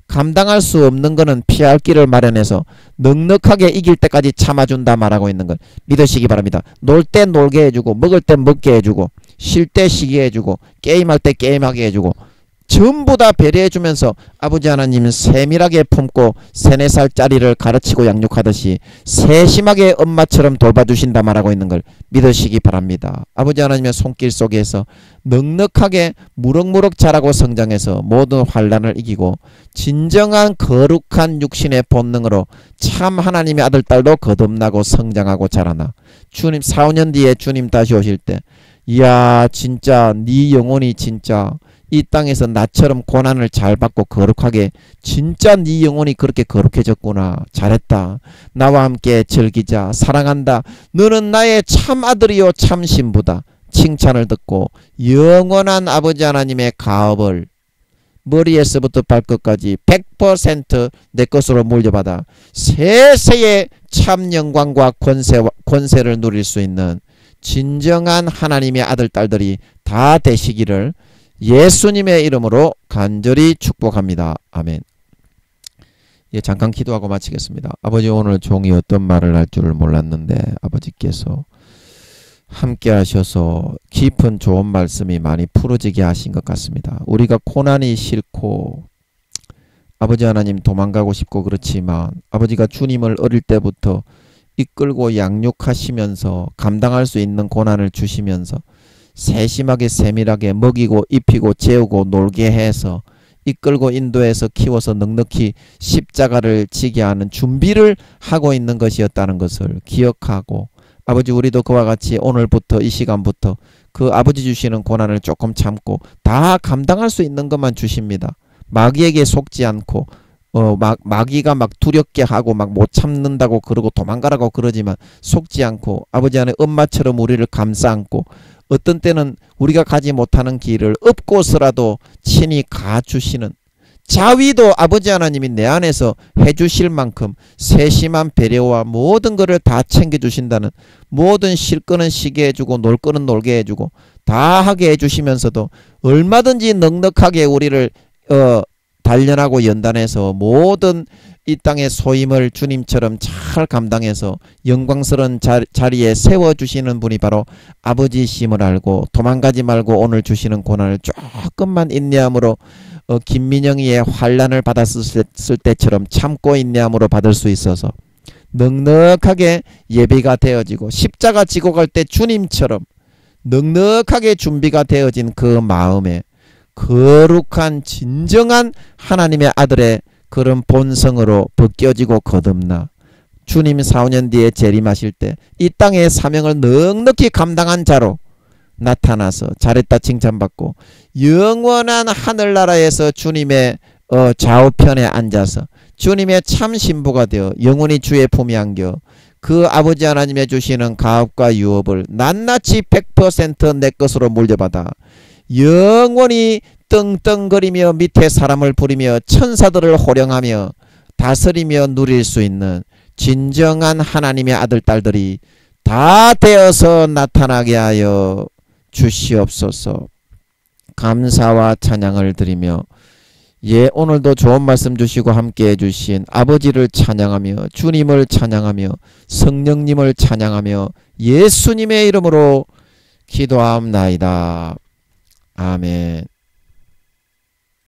감당할 수 없는 거는 피할 길을 마련해서 넉넉하게 이길 때까지 참아준다 말하고 있는 걸 믿으시기 바랍니다. 놀 때 놀게 해주고 먹을 때 먹게 해주고 쉴 때 쉬게 해주고 게임할 때 게임하게 해주고 전부 다 배려해주면서 아버지 하나님은 세밀하게 품고 3, 4살짜리를 가르치고 양육하듯이 세심하게 엄마처럼 돌봐주신다 말하고 있는 걸 믿으시기 바랍니다. 아버지 하나님의 손길 속에서 넉넉하게 무럭무럭 자라고 성장해서 모든 환란을 이기고 진정한 거룩한 육신의 본능으로 참 하나님의 아들 딸로 거듭나고 성장하고 자라나 주님 4, 5년 뒤에 주님 다시 오실 때 이야 진짜 네 영혼이 진짜 이 땅에서 나처럼 고난을 잘 받고 거룩하게 진짜 네 영혼이 그렇게 거룩해졌구나. 잘했다. 나와 함께 즐기자. 사랑한다. 너는 나의 참 아들이요 참 신부다. 칭찬을 듣고 영원한 아버지 하나님의 가업을 머리에서부터 발끝까지 100% 내 것으로 물려받아 세세의 참 영광과 권세를 누릴 수 있는 진정한 하나님의 아들 딸들이 다 되시기를 예수님의 이름으로 간절히 축복합니다. 아멘. 잠깐 기도하고 마치겠습니다. 아버지 오늘 종이 어떤 말을 할 줄을 몰랐는데 아버지께서 함께 하셔서 깊은 좋은 말씀이 많이 풀어지게 하신 것 같습니다. 우리가 고난이 싫고 아버지 하나님 도망가고 싶고 그렇지만 아버지가 주님을 어릴 때부터 이끌고 양육하시면서 감당할 수 있는 고난을 주시면서 세심하게 세밀하게 먹이고 입히고 재우고 놀게 해서 이끌고 인도해서 키워서 넉넉히 십자가를 지게 하는 준비를 하고 있는 것이었다는 것을 기억하고 아버지 우리도 그와 같이 오늘부터 이 시간부터 그 아버지 주시는 고난을 조금 참고 다 감당할 수 있는 것만 주십니다. 마귀에게 속지 않고 마귀가 막 두렵게 하고 막 못 참는다고 그러고 도망가라고 그러지만 속지 않고 아버지 안에 엄마처럼 우리를 감싸 안고 어떤 때는 우리가 가지 못하는 길을 업고서라도 친히 가주시는 자위도 아버지 하나님이 내 안에서 해주실 만큼 세심한 배려와 모든 것을 다 챙겨주신다는, 모든 쉴 거는 쉬게 해주고 놀 거는 놀게 해주고 다 하게 해주시면서도 얼마든지 넉넉하게 우리를 단련하고 연단해서 모든 이 땅의 소임을 주님처럼 잘 감당해서 영광스러운 자리에 세워주시는 분이 바로 아버지이심을 알고 도망가지 말고 오늘 주시는 고난을 조금만 인내함으로 김민영이의 환난을 받았을 때처럼 참고 인내함으로 받을 수 있어서 넉넉하게 예비가 되어지고 십자가 지고 갈 때 주님처럼 넉넉하게 준비가 되어진 그 마음에 거룩한 진정한 하나님의 아들의 그런 본성으로 벗겨지고 거듭나 주님 4~5년 뒤에 재림하실 때 이 땅의 사명을 넉넉히 감당한 자로 나타나서 잘했다 칭찬받고 영원한 하늘나라에서 주님의 좌우편에 앉아서 주님의 참 신부가 되어 영원히 주의 품에 안겨 그 아버지 하나님의 주시는 가업과 유업을 낱낱이 100% 내 것으로 물려받아 영원히 떵떵거리며 밑에 사람을 부리며 천사들을 호령하며 다스리며 누릴 수 있는 진정한 하나님의 아들 딸들이 다 되어서 나타나게 하여 주시옵소서. 감사와 찬양을 드리며 오늘도 좋은 말씀 주시고 함께 해주신 아버지를 찬양하며 주님을 찬양하며 성령님을 찬양하며 예수님의 이름으로 기도하옵나이다. 아멘.